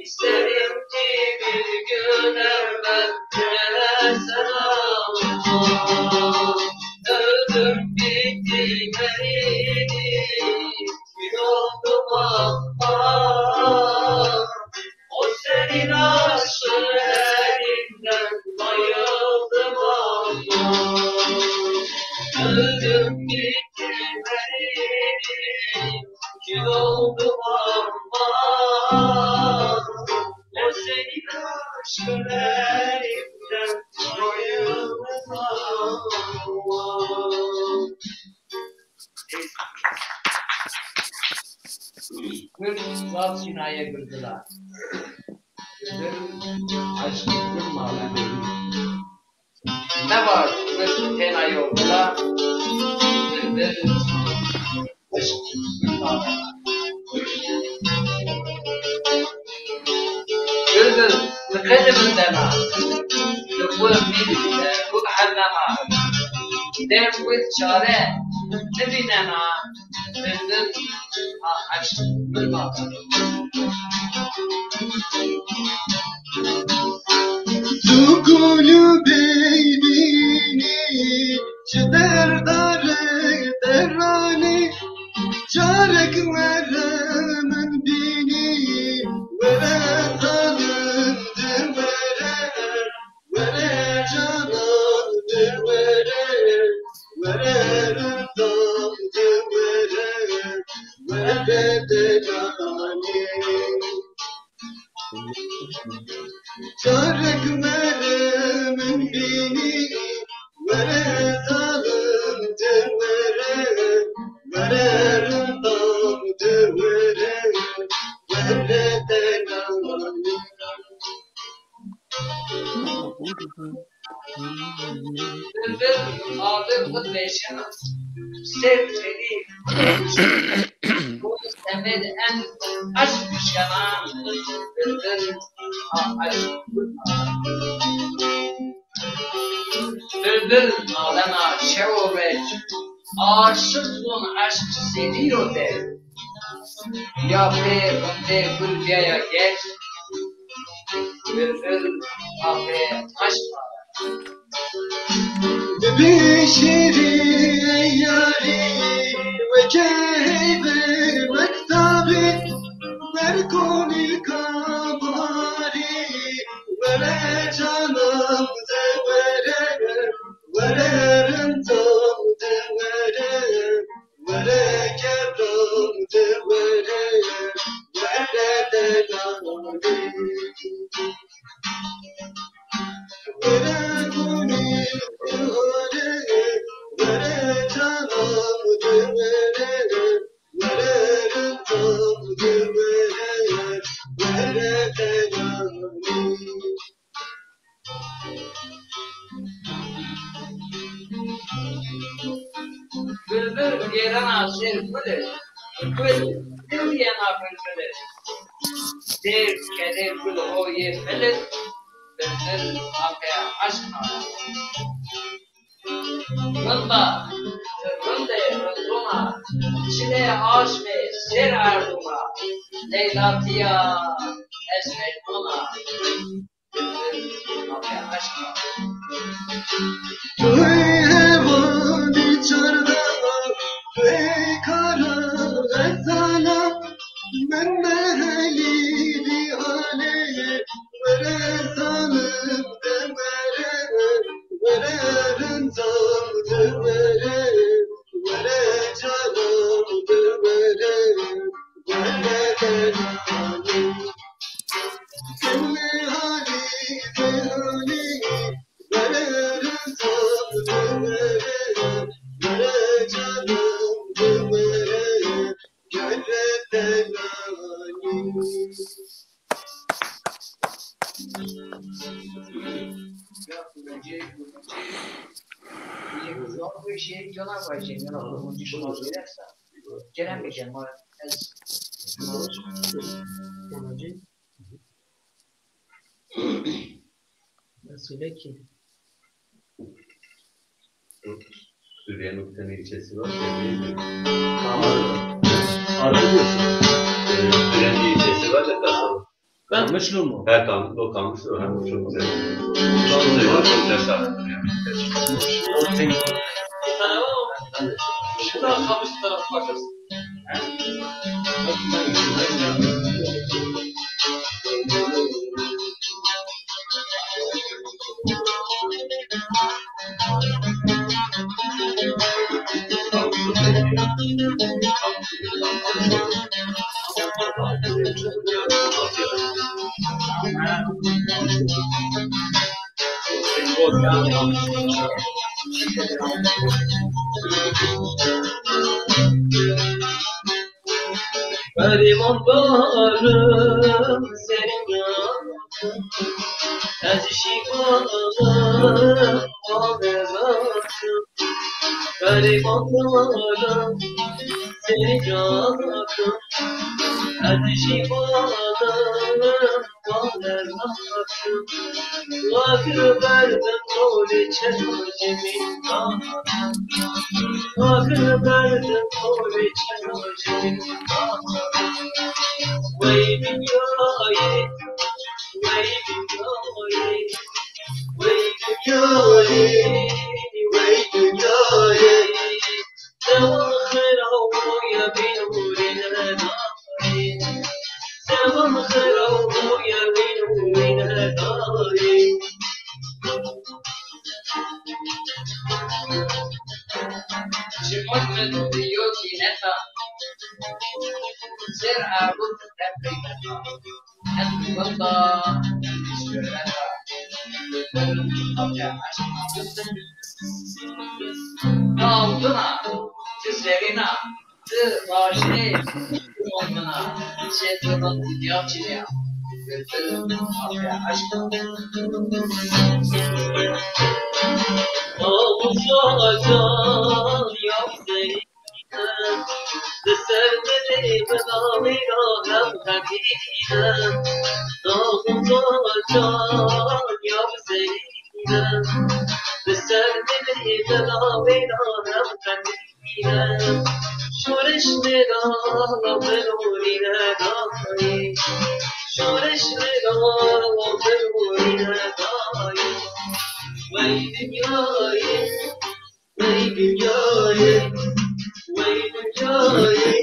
S2: İsterim ki bir gün elbet gelir selamıma. Öldüm bitti benim, gün oldu bak. O senin aşkın elinden bayıldım ama. Öldüm bitti benim, gün oldu ama. O senin aşkın elinden bayıldım ama.
S1: Bir zat sinaya girdiler. Bir aşk kurmalı. Ne var? Bir tenayı oldular. Bir aşk kurmalı. Bir لقدم دمع لقوم ميدي كل حنا مع دير ويت شارع نبينا مع بندن عشق بالباطل
S6: Dugulu beynini Çider darı derrani Çarek veremin bini Vere tanındı vere Vere canandı vere Vere rıdamdı vere Vere delani Çarek veremin bini Vere tanındı vere Vere rıdamdı vere Vere delani
S1: bir adı kudleşen sevseli bu istemed en aşk düşkana bir aşk bir alana şevret aşıksun aşk seviyor de ya be bende bir yaya geç bir abi aşk
S6: بشری یاری و جیب مکتبی برکنی کباری وره جانم دوره وره رندم دوره وره کردم دوره وره دلانی وره کنی
S1: Bülbül gelen aşır kıdır. Kıl yana bülbülü. Der keder kıl o ye felir. Bülbül akaya aşkına. Rında, rında, rınduna. Çile aş ve ser arduma. Leylatiya esmer ona. Bülbül akaya aşkına.
S6: توی هوانی چردم توی کارا غزالا من محلی دیانه وره ظالم دمره وره رنزام دمره وره جانم دمره وره دلانی کلی حالی بهانی وره رنزام دمره وره جانم دمره گره دلانی
S1: bir şey diyorlar var şimdi. Onuncu şuna verirse. Gelen bir şey var.
S2: Nasıl ki?
S7: Suriye noktanın ilçesi var.
S5: Arada diyorsun.
S7: Suriye'nin bir ilçesi var da kasaba.
S2: Ben
S5: Kamışlı mı?
S7: Her kalmış, o kalmış. O hem çok güzel. Çok güzel. Çok güzel şarkı.
S2: bir tane var ama şu taraf kalmış şu taraf başlasın. Garibanlarım senin yanında, ez şifanım ağlamasın. Garibanlarım senin yanında, ez şifanım ağlamasın. Vakı verdim rolü çeşmemin kanına, vakı verdim rolü çeşmemin kanına. Vay dünyayı, vay dünyayı, vay dünyayı, vay dünyayı. Sevan khiravuya binurine dahi, sevan khiravuya binurine dahi. Çıkmak mı diyor ki neta? Ser abut tebrikata, en valla sürata, abya aşkına. Aldına, tüzlerina, tı başne, onduna, çetrinin yapçıya, abya aşkına. Kavuşacağım yapsaydım, sevmeli bedavıyla hem hakikaten. Kavuşacağım yapsaydım, sevmeli bedavıyla hem hakikaten. Şureş nedala menurine dahi, şureş nedala menurine dahi. Vay dünyayı, vay dünyayı, vay dünyayı,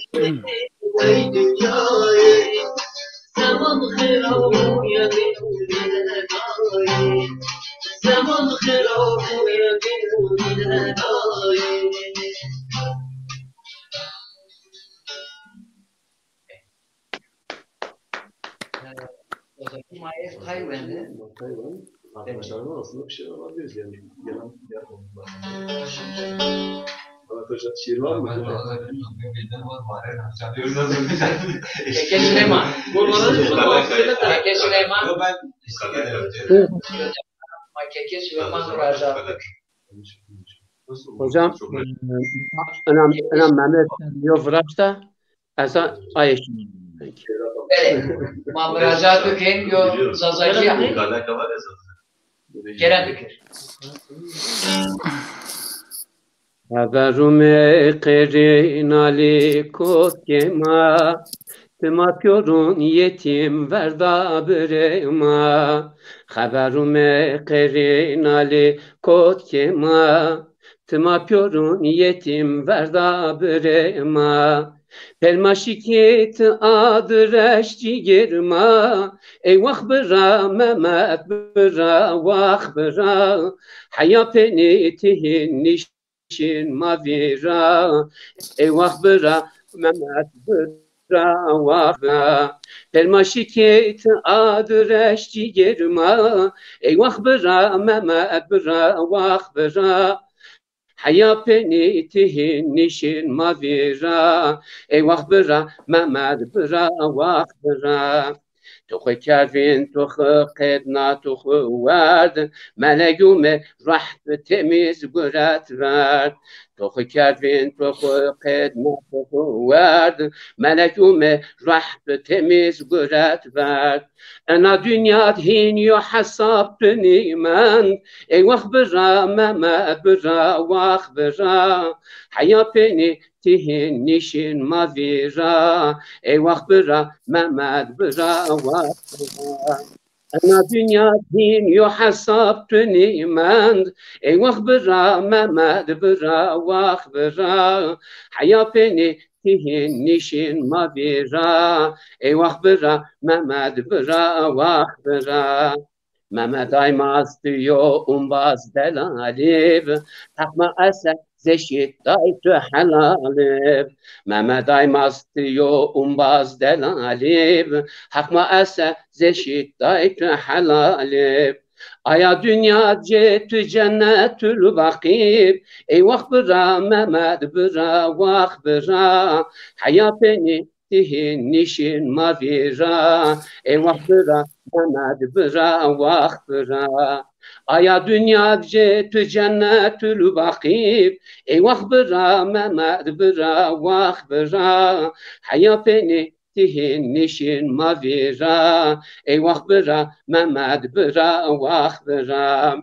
S2: vay dünyayı. Zaman khiravuya binurine dahi, zaman khiravuya binurine dahi. Mayıs kaybendi.
S5: Arkadaşlarımın arasında bir şeyler alabiliriz yani. Gelen yer olmalı. Arkadaşlar şiir var mı?
S1: Keke Süleyman. Keke Süleyman. Keke Süleyman müracaatı.
S4: Hocam, أنا Mehmet Yovraş'ta esa Ayşe.
S1: Evet. Ma müracaat dökeyim yo zazaki ya. Gelen döker.
S4: Haberum qerinali kotkema, temapyorun yetim verda birema. Haberum qerinali kotkema, temapyorun yetim verda birema. Pelmaşikit adreşci girma, ey vah bira Mehmet bira vah bira, haya penitihin nişin mavira, ey vah bira Mehmet bira vah bira. Pelmaşikit adreşci girma, ey vah bira Mehmet bira vah bira, haya penitihin nişin mavira, ey vah bira Mehmet bira vah bira. تخ كافين تخ قدنا تخ ورد ملقومة رحت تميز قرات ورد تخ كافين تخ قدنا تخ ورد ملقومة رحت تميز قرات ورد أنا دنيا هين يحسبتني من أي وخبرا ما برا وخبرا حياتني تهين نشين ما فيرا أي وخبرا ما برا وخبرا أنا دنيا هين يحسبتني من أي وخبرا ما برا وخبرا حياتني تهين نشين ما فيرا أي وخبرا ما برا وخبرا Mehmet Aymaz diyor umbaz delaliv takma ese zeşit daytı helaliv Mehmet Aymaz diyor umbaz delaliv takma ese zeşit daytı helaliv Aya dünya cetü cennetül vakib ey vah bıra Mehmet bıra vah bıra hayat beni tihin nişin mavira ey vah bıra Mehmet bıra vah bıra Aya dünya cetü cennetül vakib ey vah bıra Mehmet bıra vah bıra hayat beni tihin nişin mavira ey vah bıra Mehmet bıra vah bıra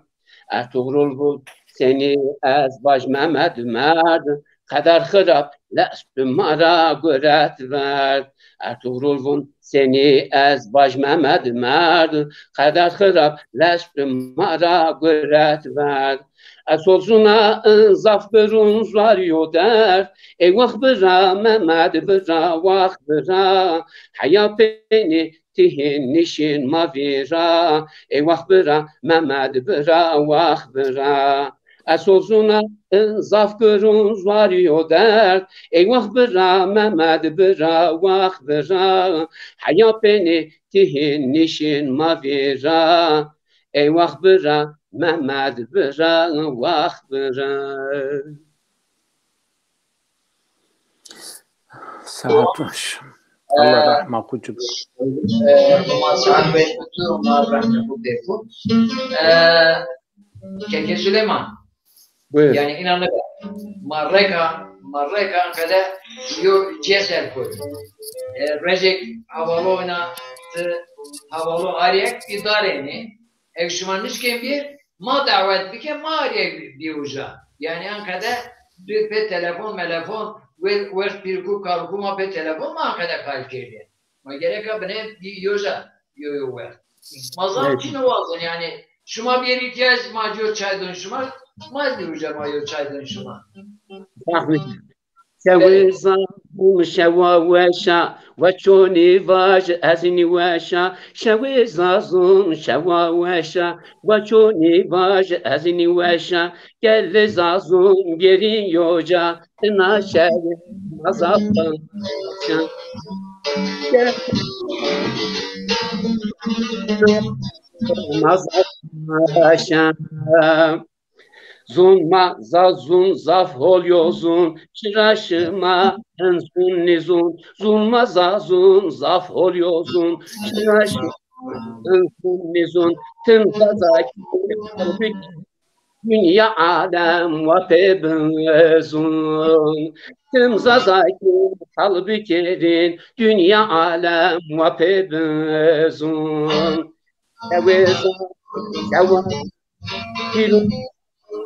S4: Ertuğrul bu seni ez baş Mehmet merd kadar hırap lestü mara göret ver Ertuğrul bu seni ez baş Mehmet merd kadar hırap lestü mara göret ver Esozuna zaf berun var yo der ey vah bıra Mehmet bıra vah bıra hayat beni tihin nişin mavira ey vah bıra Mehmet bıra vah bıra Esozuna zaf berun var yo der ey vah bıra Mehmet bıra vah bıra hayat beni tihin nişin mavira ey vah bıra Mehmet bıra vah bıra
S3: Saat baş. Allah rahmet kucuk.
S1: Uma saat bekliyordu, ona rahmet bu defu. Keke Süleyman.
S4: Buyur.
S1: Yani inanın Marreka kadar yo ceser koy. Recep Havalona havalı arayıp idareni ekşumanmış ki bir ma davet bike ma arayıp bir uca. Yani Ankara'da bir pe telefon ve bir ku kalkuma pe telefon ma Ankara'da kalkirdi. Ma gerek abone bir yoza yo ver. Mazam çino vazın yani şuma bir ihtiyaç macio çaydan şuma ma diyor macio çaydan şuma.
S4: شويزا وشوا وشا وشوني واج أزني وشا شويزا زون شوا وشا وشوني واج أزني وشا قال زازون جرين يوجا ناشا مزابا مزابا Zunma zazun zaf holyozun çıraşıma enzun nizun Zunma zazun zaf holyozun çıraşıma enzun nizun Tın zazaki dünya alem vapebezun Tın zazaki kalbikerin dünya alem vapebezun Eveza Şeva Pilun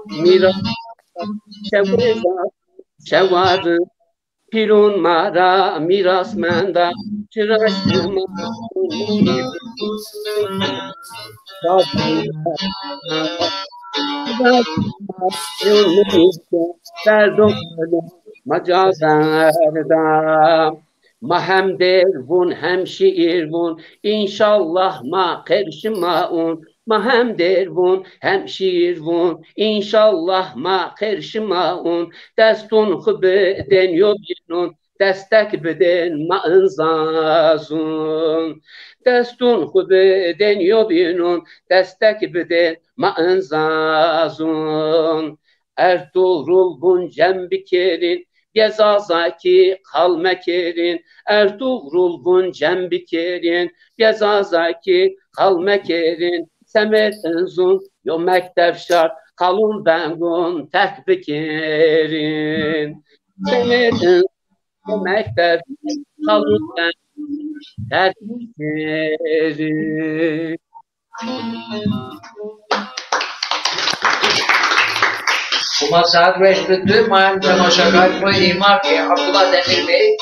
S4: Miras Şevarı Pilun mara miras menda Çıraştırma Macazerda Ma hem dervun hem şiirvun İnşallah ma kerşimaun Ma hem dervun hem şiirvun İnşallah ma kerşimaun Destun hıbe deniyor binun Destek beden ma ınzazun Destun hıbe deniyor binun Destek beden ma ınzazun Ertuğrul bun cembikerin Gezazaki kalmekerin Ertuğrul'un cembikerin Gezazaki kalmekerin Semertenzun yo mektep şart kalun bengun tekbikerin Semertenzun yo mektep kalun bengun tekbikerin.
S1: Kuma saat 5 bitti. Mayam temaşakat bu imar ki Abdullah Demir Bey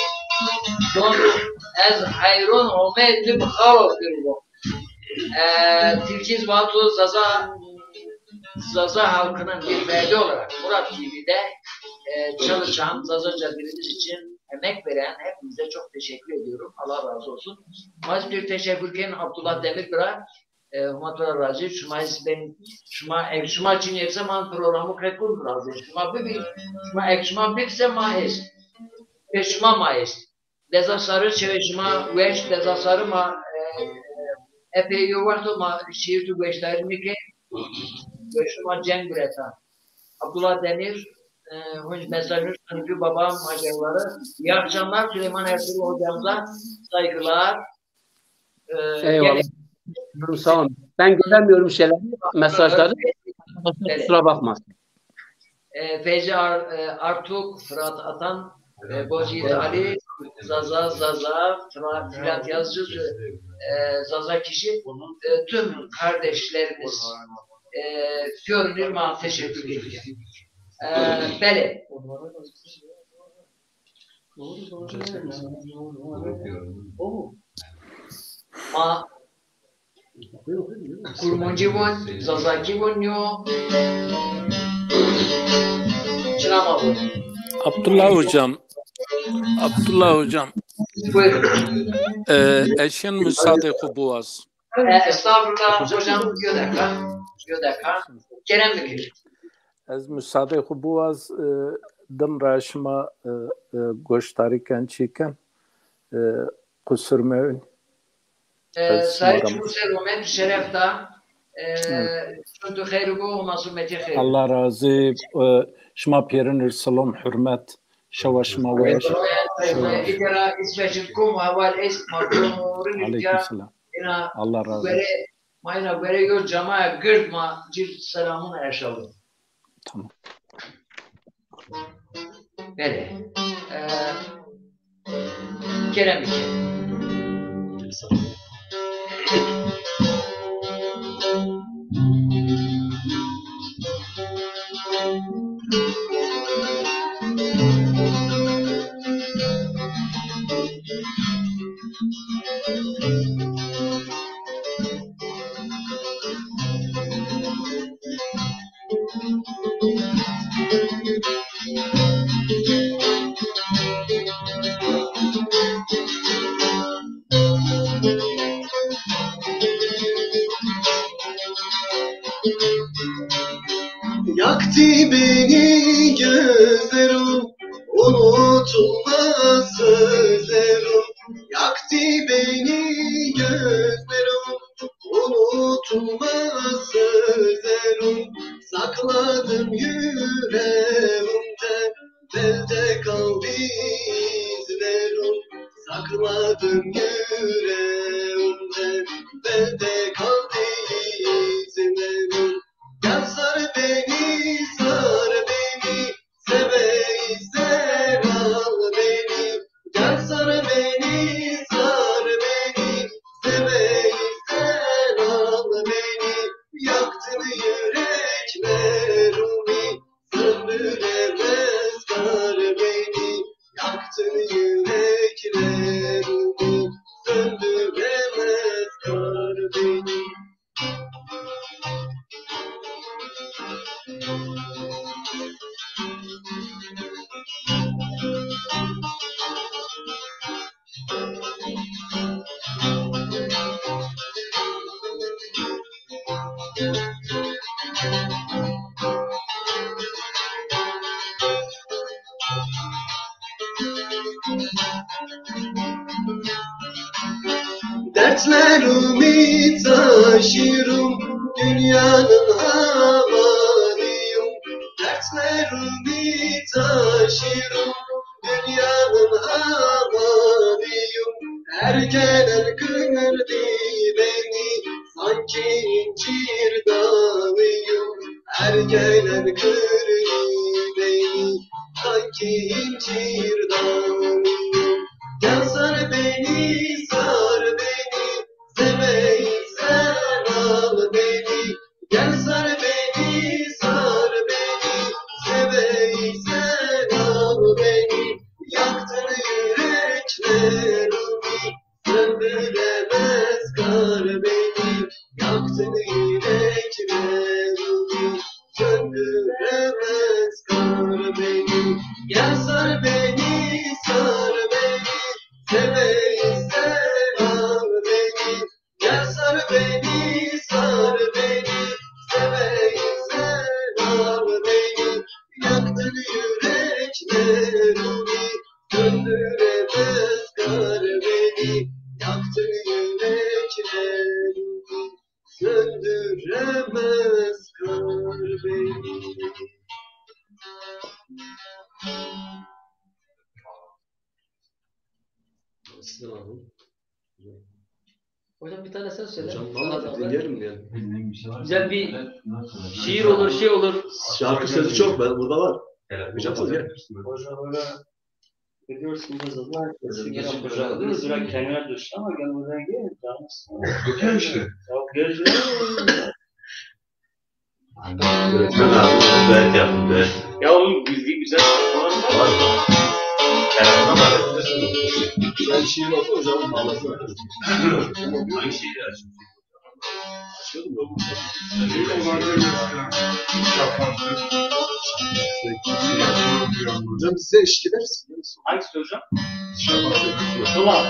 S1: don az hayron olmayı bıkharo kırıyor. Tilkiz Vatu Zaza halkının bir ferdi olarak Murat TV'de çalışan Zazaca birimiz için emek veren hepinize çok teşekkür ediyorum. Allah razı olsun. Mas bir teşekkürken Abdullah Demir Bırak Humatura razı. Şuma için yerse man programı kekul razı. Şuma bilse mahes. Şuma mahes. Dezasarı çeve şuma veş dezasarı ma epey yuvarto ma şiir tu veşlerini ki şuma cenk üreten. Abdullah Demir Hunç mesajı sanıcı babam macerları. İyi akşamlar Süleyman Ertuğrul hocamıza saygılar.
S4: Eyvallah. Sağ olun. Ben göremiyorum şeyleri, mesajları. Kusura bakma.
S1: Feyzi Artuk, Fırat Atan, Bozit Ali, Zaza, Fırat Yazıcı, Zaza kişi, tüm kardeşlerimiz görünür ma teşekkür ediyorum. Bəli. Ma Kurmancıvon, Zazakivonyo, Çınamalı.
S3: Abdullah hocam.
S1: Buyurun.
S3: Eşin müsaade kubuaz.
S1: Estağfurullah hocam, Yodaka. Kerem Bükür.
S3: Ez müsaade kubuaz din raşma goştariken çiken kusurmeyin.
S1: Sayın Cumhurbaşkanı şeref da çünkü hayırlı bu masumiyeti hayır.
S3: Allah razı şma pirin irsalom hürmet şavaşma veş.
S1: İdara İsveç'in haval es makrumurun
S3: Aleykümselam. Allah razı olsun.
S1: Mayna göre gör cemaat gırtma cil selamın erşalı.
S3: Tamam.
S1: Böyle. Kerem Bükür.
S6: Yaktı beni gözlerim, unutulmaz sözlerim. Yaktı beni gözlerim, unutulmaz sözlerim. Sakladım yüreğimde, belde kaldı izlerim. Sakladım yüreğimde, belde kaldı izlerim. Gel sar beni, sever al beni. Gel sar beni, sever al beni. Yaktın yüreklerimi, söndüremez kar beni. Yaktın yüreklerimi, söndüremez kar beni. Dertlerimi taşırım, dünyanın havalıyım. Dertlerimi taşırım, gelen kırdı beni, sanki incir dalıyım. Her gelen kırdı beni, sanki incir dalıyım. Gel sar beni, sar beni, seveysen al beni. Gel sar beni, sar beni, seveysen al beni. Yaktın yüreklerimi, söndüremez kar beni. Yaktın yüreklerimi, söndüremez kar beni. Gel sar beni, sar beni, seveysen al beni. Gel sar beni, sar beni, seveysen al beni. Yaktın yüreklerimi, söndüremez kar beni. Yaktın yüreklerimi, söndüremez kar beni.
S5: Sizden alalım.
S2: Hocam bir tane sen söyle.
S5: Hocam vallahi dinleyelim yani.
S2: Güzel bir şiir olur, şey olur.
S5: Şarkı sözü çok, ben burada var. Hocam gel.
S8: Hocam öyle biliyorsunuz da herkesin gene kucağınız biraz kenara düştü ama gel buraya gel.
S7: Bakıyor işte.
S8: Çok güzel.
S7: Öğretmen abi. Evet yaptım. Evet.
S8: Ya oğlum bildiği güzel şarkılar var.
S7: Telefona bak.
S5: Ben şiir oku hocam. Anlasın.
S7: Hangi şeyi açtın?
S5: Açıyordum da. Hocam size eşlik edersiniz.
S8: Hangisi hocam?
S5: Tamam.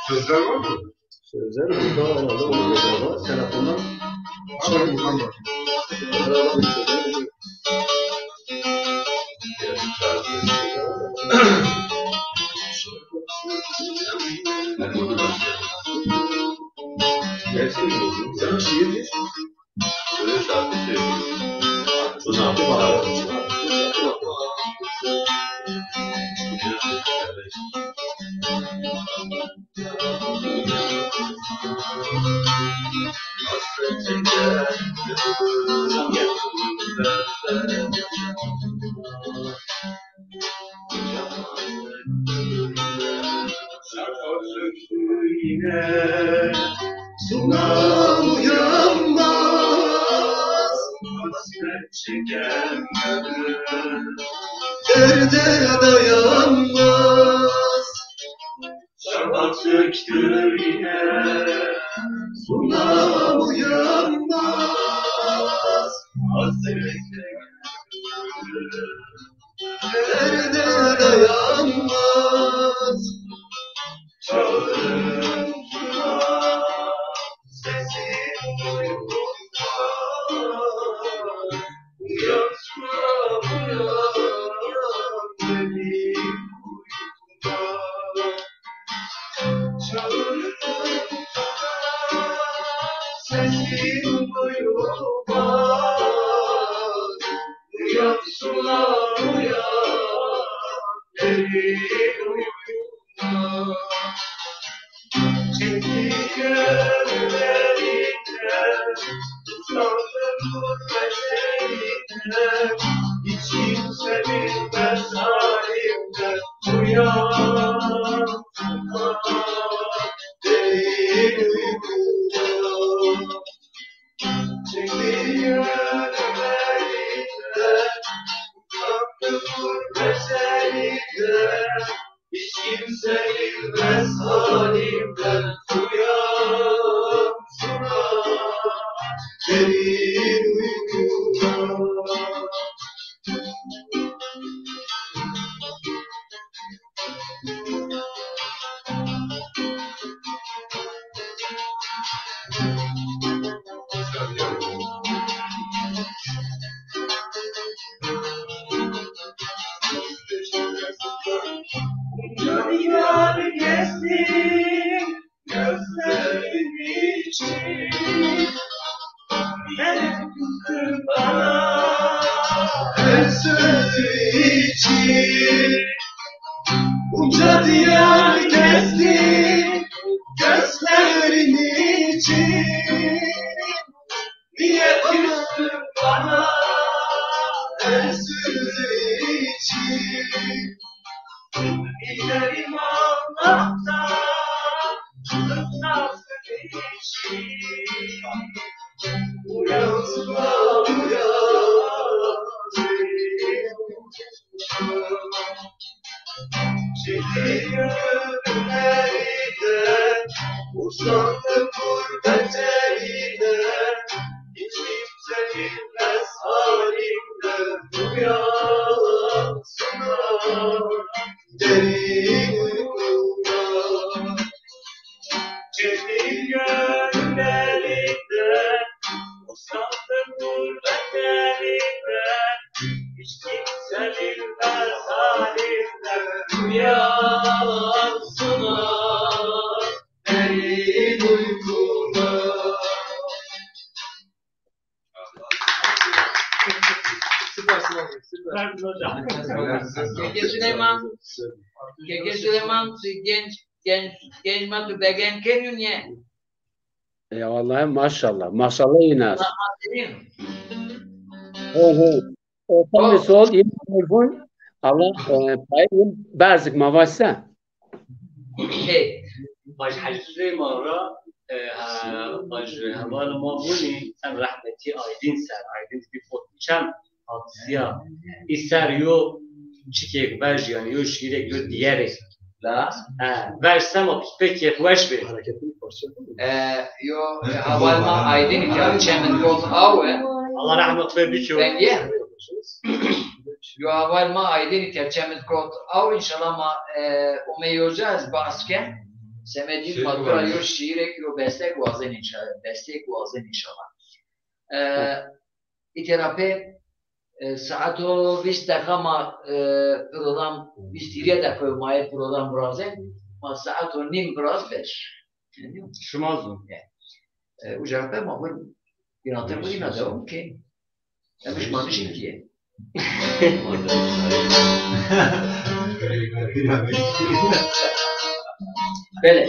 S7: Sözler var mı?
S5: Sözler burada herhalde onun yazarı. Telefondan
S7: Açalım buradan bak.
S5: herhalde bir sözler.
S7: Ben bunu başlayalım.
S5: Gerçekten güzel bir şiir değil.
S7: Böyle şarkı söylüyorum. Bu ne yapıyor?
S6: Sunam uyanmaz, derde dayanmaz.
S8: Şarbat söktü yine.
S6: Sunam uyanmaz, derde dayanmaz.
S8: Çağırın şuna, sesim duyulmaz. Uyan şuna, uyan beni uyutma. Çağırın şuna, sesim duyulmaz. Uyan şuna, uyan beni uyutma. İçim sevinmez halimden uyan. Değil uykuna. Çektiğim elimden, utandım gurbet elinden. Hiç kimse bilmez halimden uyan şuna, derin uykuna. Yar gezdim gözlerim için, melek kızım bana
S6: Her sözü için bunca diyar gezdim.
S1: Keke Süleyman genç matı begen kenyon ye.
S4: Ya vallahi maşallah. Maşallah yine. Ortam ve sol yeni telefon. Allah payın berzik mavassa.
S1: Hey.
S2: باش حجزي مرة باش هوالا ما بوني سن رحمتي آيدين سر آيدين بفوت چند آتسیا ای سر یو چیکیک برج yani یو شیرک یو دیگره
S1: La.
S2: Versem o peki hoş bir.
S1: Yo havalma aydın ki çemin gold awe.
S2: Allah rahmet eylesin.
S1: Bence. Yo havalma aydın ki çemin gold awe inşallah ma umeyojaz baske. Semedin matura yo şiirek yo bestek vazen inşallah. Bestek vazen inşallah. İterape saat 20 dakika ma program 20 dakika maya program brazen ma saat 20 biraz beş.
S2: Şumazım.
S1: Ujarpe ma bu bir antep bu ina da okey. Demiş manışın ki. Böyle.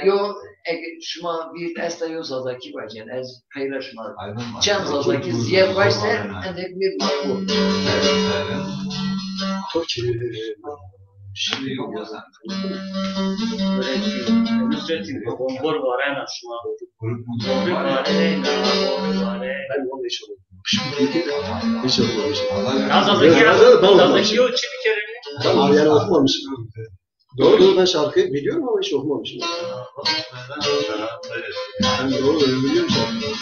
S1: Yo şuma bir esta yo zazaki vajen ez paylaşma. Çan zazaki ziyet varsa endek bir bu.
S5: Şimdi yok yazan.
S2: Nusret'in bombor var en şuma. Bombor var en
S5: Ben onu hiç olmadım. Şimdi hiç olmamışım.
S2: Nazadaki o çipi kereni.
S5: Tamam yani okumamışım. Doğru ben şarkıyı biliyorum ama hiç okumamışım. Ben doğru biliyorum şarkıyı.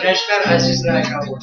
S1: Reşber Aziz Raykavur.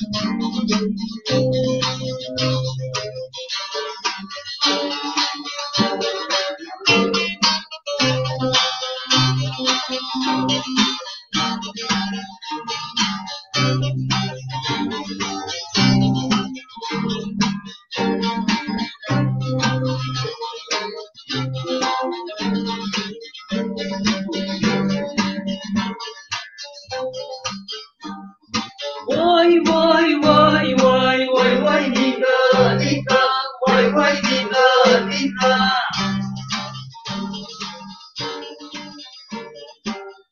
S6: Vay vay vay vay vay vay nina nina vay vay nina nina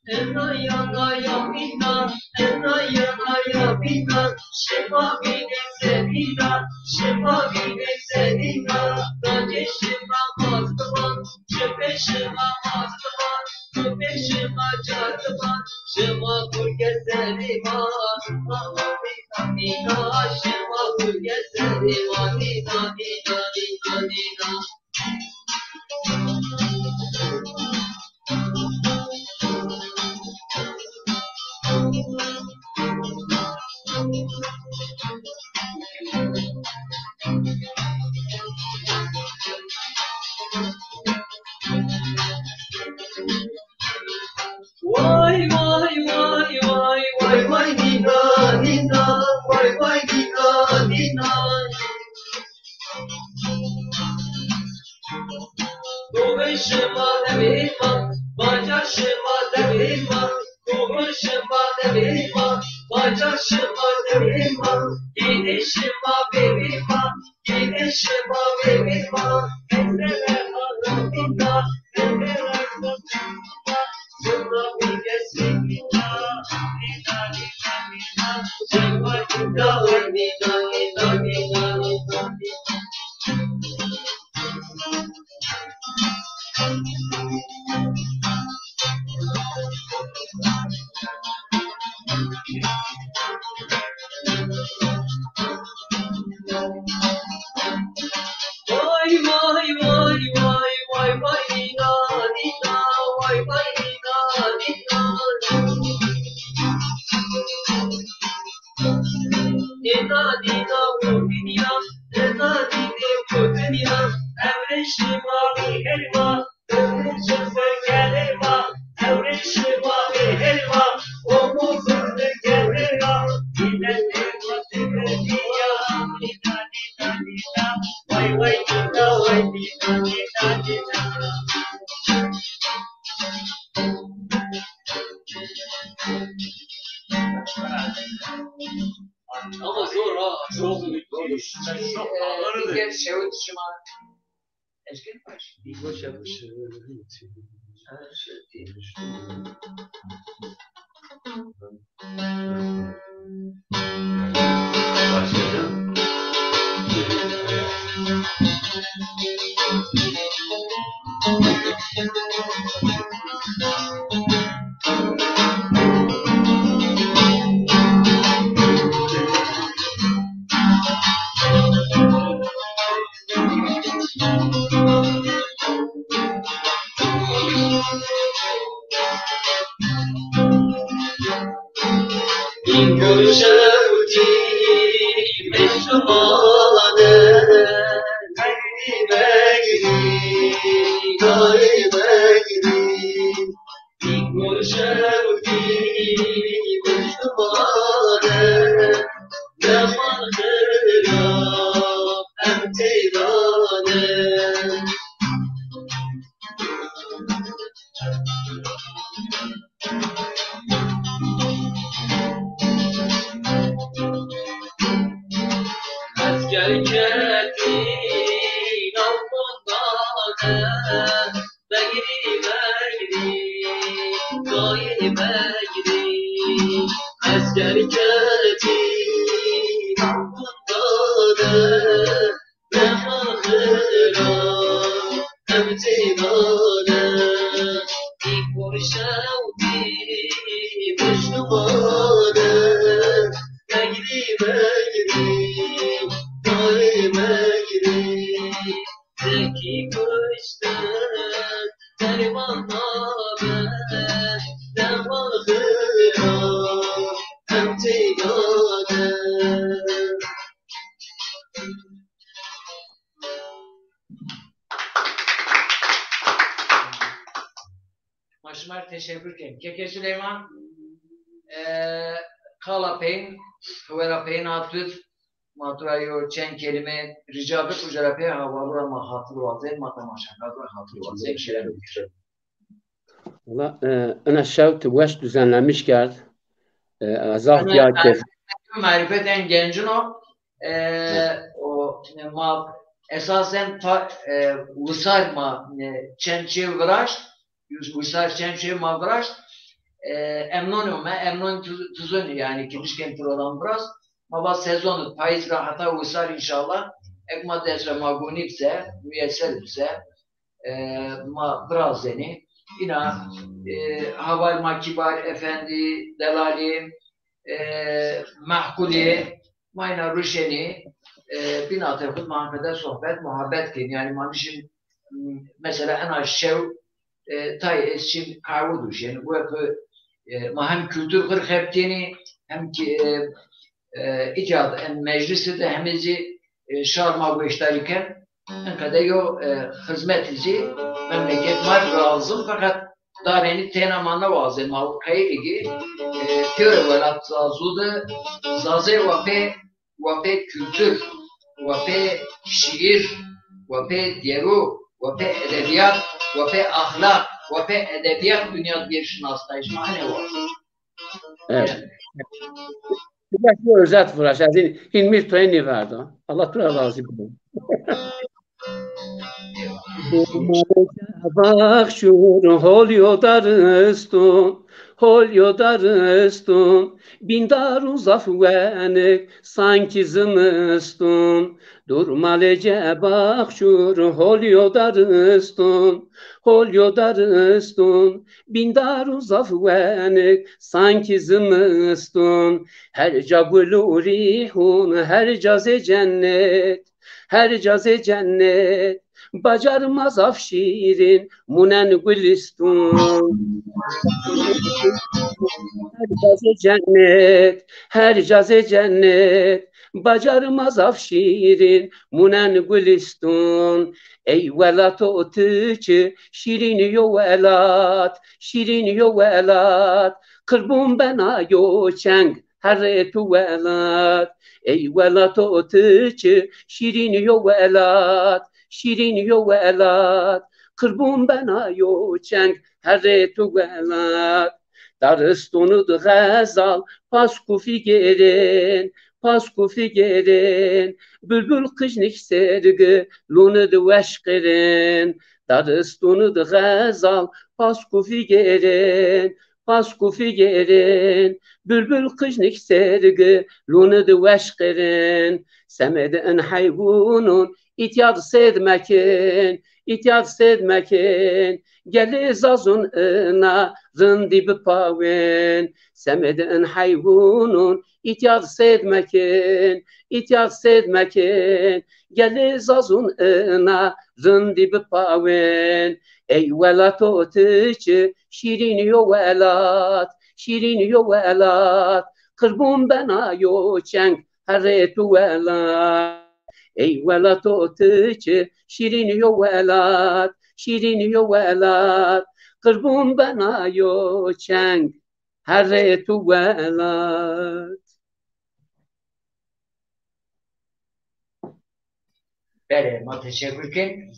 S6: Ena yana ya nina ena yana ya nina Şema bine senina şema bine senina Race şema mazdıman şepe şema mazdıman şepe şema cardıman şema kurge seriman Nina nina şema kurge seriman Nina nina nina nina Vay vay vay vay vay vay nina nina vay vay nina nina Doğu şema devirma baca şema devirma Doğu şema devirma baca şema devirma Yine şema devirma yine şema devirma Ezreler anlamında ezreler anlamında Şema bir kesin nina nina nina nina Şema nina nina nina nina nina Vay vay vay vay vay vay nina nina vay vay nina nina Nina nina vurdinia nina nina vurdinia Evreşima bir helva Evreşima gelirma Evreşima bir helva Omuzunu gelirma Nina nina nina nina nina nina Vay vay nina vay nina nina nina Ama zor ha. Çok zor.
S1: Diğer şevut şuma. Eşkin baş.
S5: Bir boş yapmış.
S7: Başlayacağım.
S6: این گلشوتی مهربانه مگری مگری داری مگری این گلشوتی مهربانه نمان خراب امتیرانه Gerçekliğin almanları Begri begri, gayri begri Az gerçekliğin almanları Ne mahıra emtinane İlk borşavdi boşnumane Begri begri Zeki kuşlar dermanlar Devahıra emtiyane
S1: Maşmar teşekkür ederim. Keke Süleyman Kala peyn Huvera peyn hatır Maturayı çen kelime rica bir ucarape havalı ama hatır vazen matamaşa kadar hatır vazen şerefli.
S4: Valla ana şevt weş düzenlenmiş geldi. Azaf ya kef.
S1: Marifeten gencin o ma esasen usar ma çençe vraş usar çençe ma vraş emnon tuzun yani kimişken program biraz ama sezonu payız rahata usar inşallah ekma desre maguni bize müyesser bize ma biraz zeni ina haval ma kibar efendi delali mahkuli mayna rüşeni bina tevkut mahkede sohbet muhabbet kin yani manişin mesela en aşağı tay eşin kavuduş yani bu hem kültür kırheptini hem ki icat en meclisi de hemizi şarma bu işlerken en kadar yo hizmetizi memleket var lazım fakat dareni tenamanna vazı mavkayı ligi köre velat zazudu zaze vape kültür vape şiir vape diyeru vape edebiyat vape ahlak vape edebiyat dünya bir şınastayış ne var?
S4: Evet. Bir özet vuraş. Az Hilmi Toyni verdi. Allah tura razı olsun. Bakşur holyo darıstun bindaru zafvenik sanki zımıstun durmalece bakşur holyo darıstun bindaru zafvenik sanki zımıstun her cagulu rihun her caze cennet bacarmaz afşirin munen gülistun her caze cennet bacarmaz afşirin munen gülistun ey velat o tıçı şirin yo velat kırbun bena yo çeng her tu velat ey velat o tıçı şirin yo velat kırbun bena yo çeng her tu velat darıstonu da gazal pasku figerin pasku figerin bülbül kışnik sergi lunu de veşkirin daristunu de gazal pasku figerin bülbül kışnik sergi lunu de veşkirin semeden hayvunun ityad sedmekin geli zazun ına rındi bipavin semeden hayvunun ityad sedmekin geli zazun ına rındi bipavin ey velat o tıçı şirin yo velat kırbun bena yo çenk herretu velat ey velat o tıçı şirin yo velat kırbun bena yo çenk herretu velat.
S1: Bele, ma teşekkür ederim.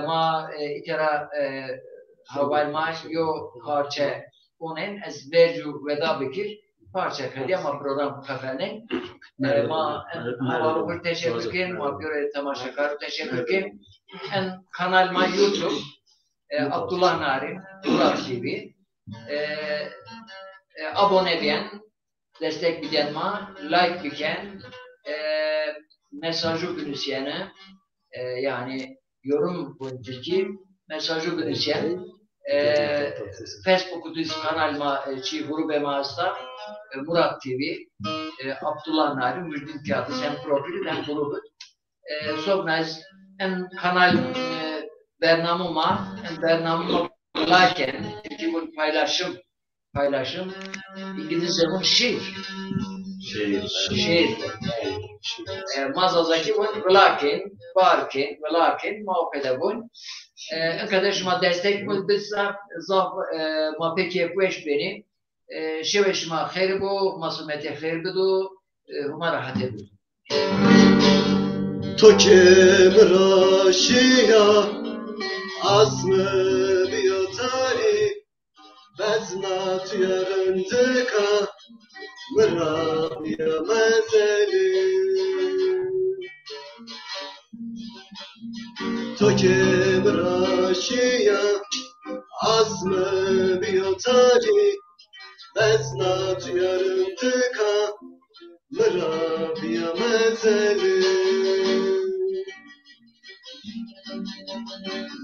S1: Ma itara haval ma yo parça onun az berju veda bekir parça kadi ama program kafene ma havalı teşekkür ederim. Ma göre tamaşakar teşekkür ederim. En kanal ma YouTube Abdullah Narim Murat TV abone bilen destek bilen ma like bilen mesajı günüsiyene yani yorum boyunca mesajı günüsiyen Facebook'u düz kanalıma grube mağazda Murat TV Abdullah Narim Müjdin Kağıdı sen profili hem grubu sonra en kanal bernamıma laken bu paylaşım İngilizce bu şiir mazazaki bu lakin muhabbede bu arkadaşıma destek bulduğunuzda ma peki kuş beni şeveşma hayır bu masumete hayır bu huma rahat edu
S9: Tokem raşiya asmı biyotari beznat yarındıka mırabiya mezeli Tokem raşiya asmı biyotari beznat yarındıka mırabiya mezeli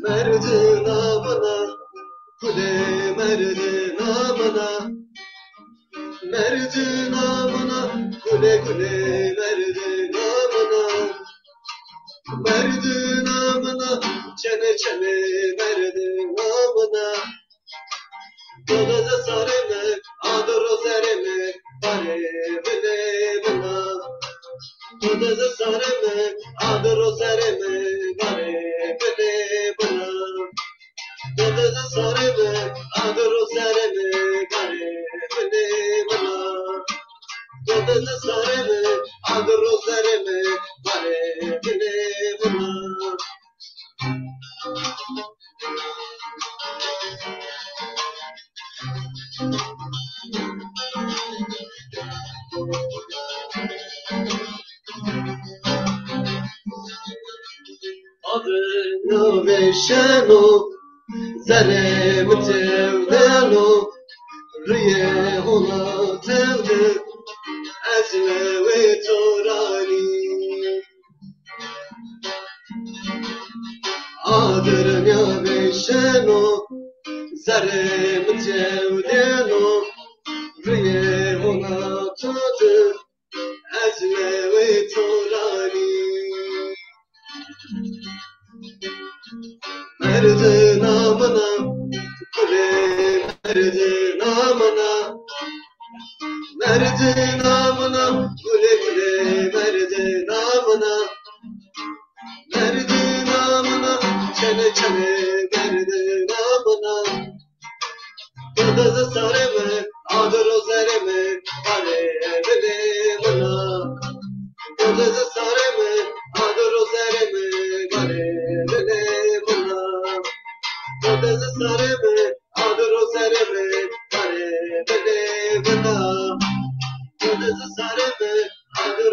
S9: Merdin amına kule merdin amına merdin amına kule merdin amına merdin amına çene merdin amına Dolaza sareme adoro sereme pare bile bana Dolaza sareme adoro sereme pare bile bana Dolaza sareme adoro sereme pare bile bana Dolaza sareme adoro sereme pare bile bana Adını veşeno zerem tevdeno riye ona tevde ezme ve torani Adını veşeno zerem tevdeno riye ona tevde ezme ve torani Merdin amına kule merdin amına merdin amına kule merdin amına merdin amına çene merdin amına Dadaza sareme adoro sereme pare bile bana Dadaza sareme adoro sereme pare bile bana Dadaza sareme adoro sereme pare bile bana Dadaza sareme adoro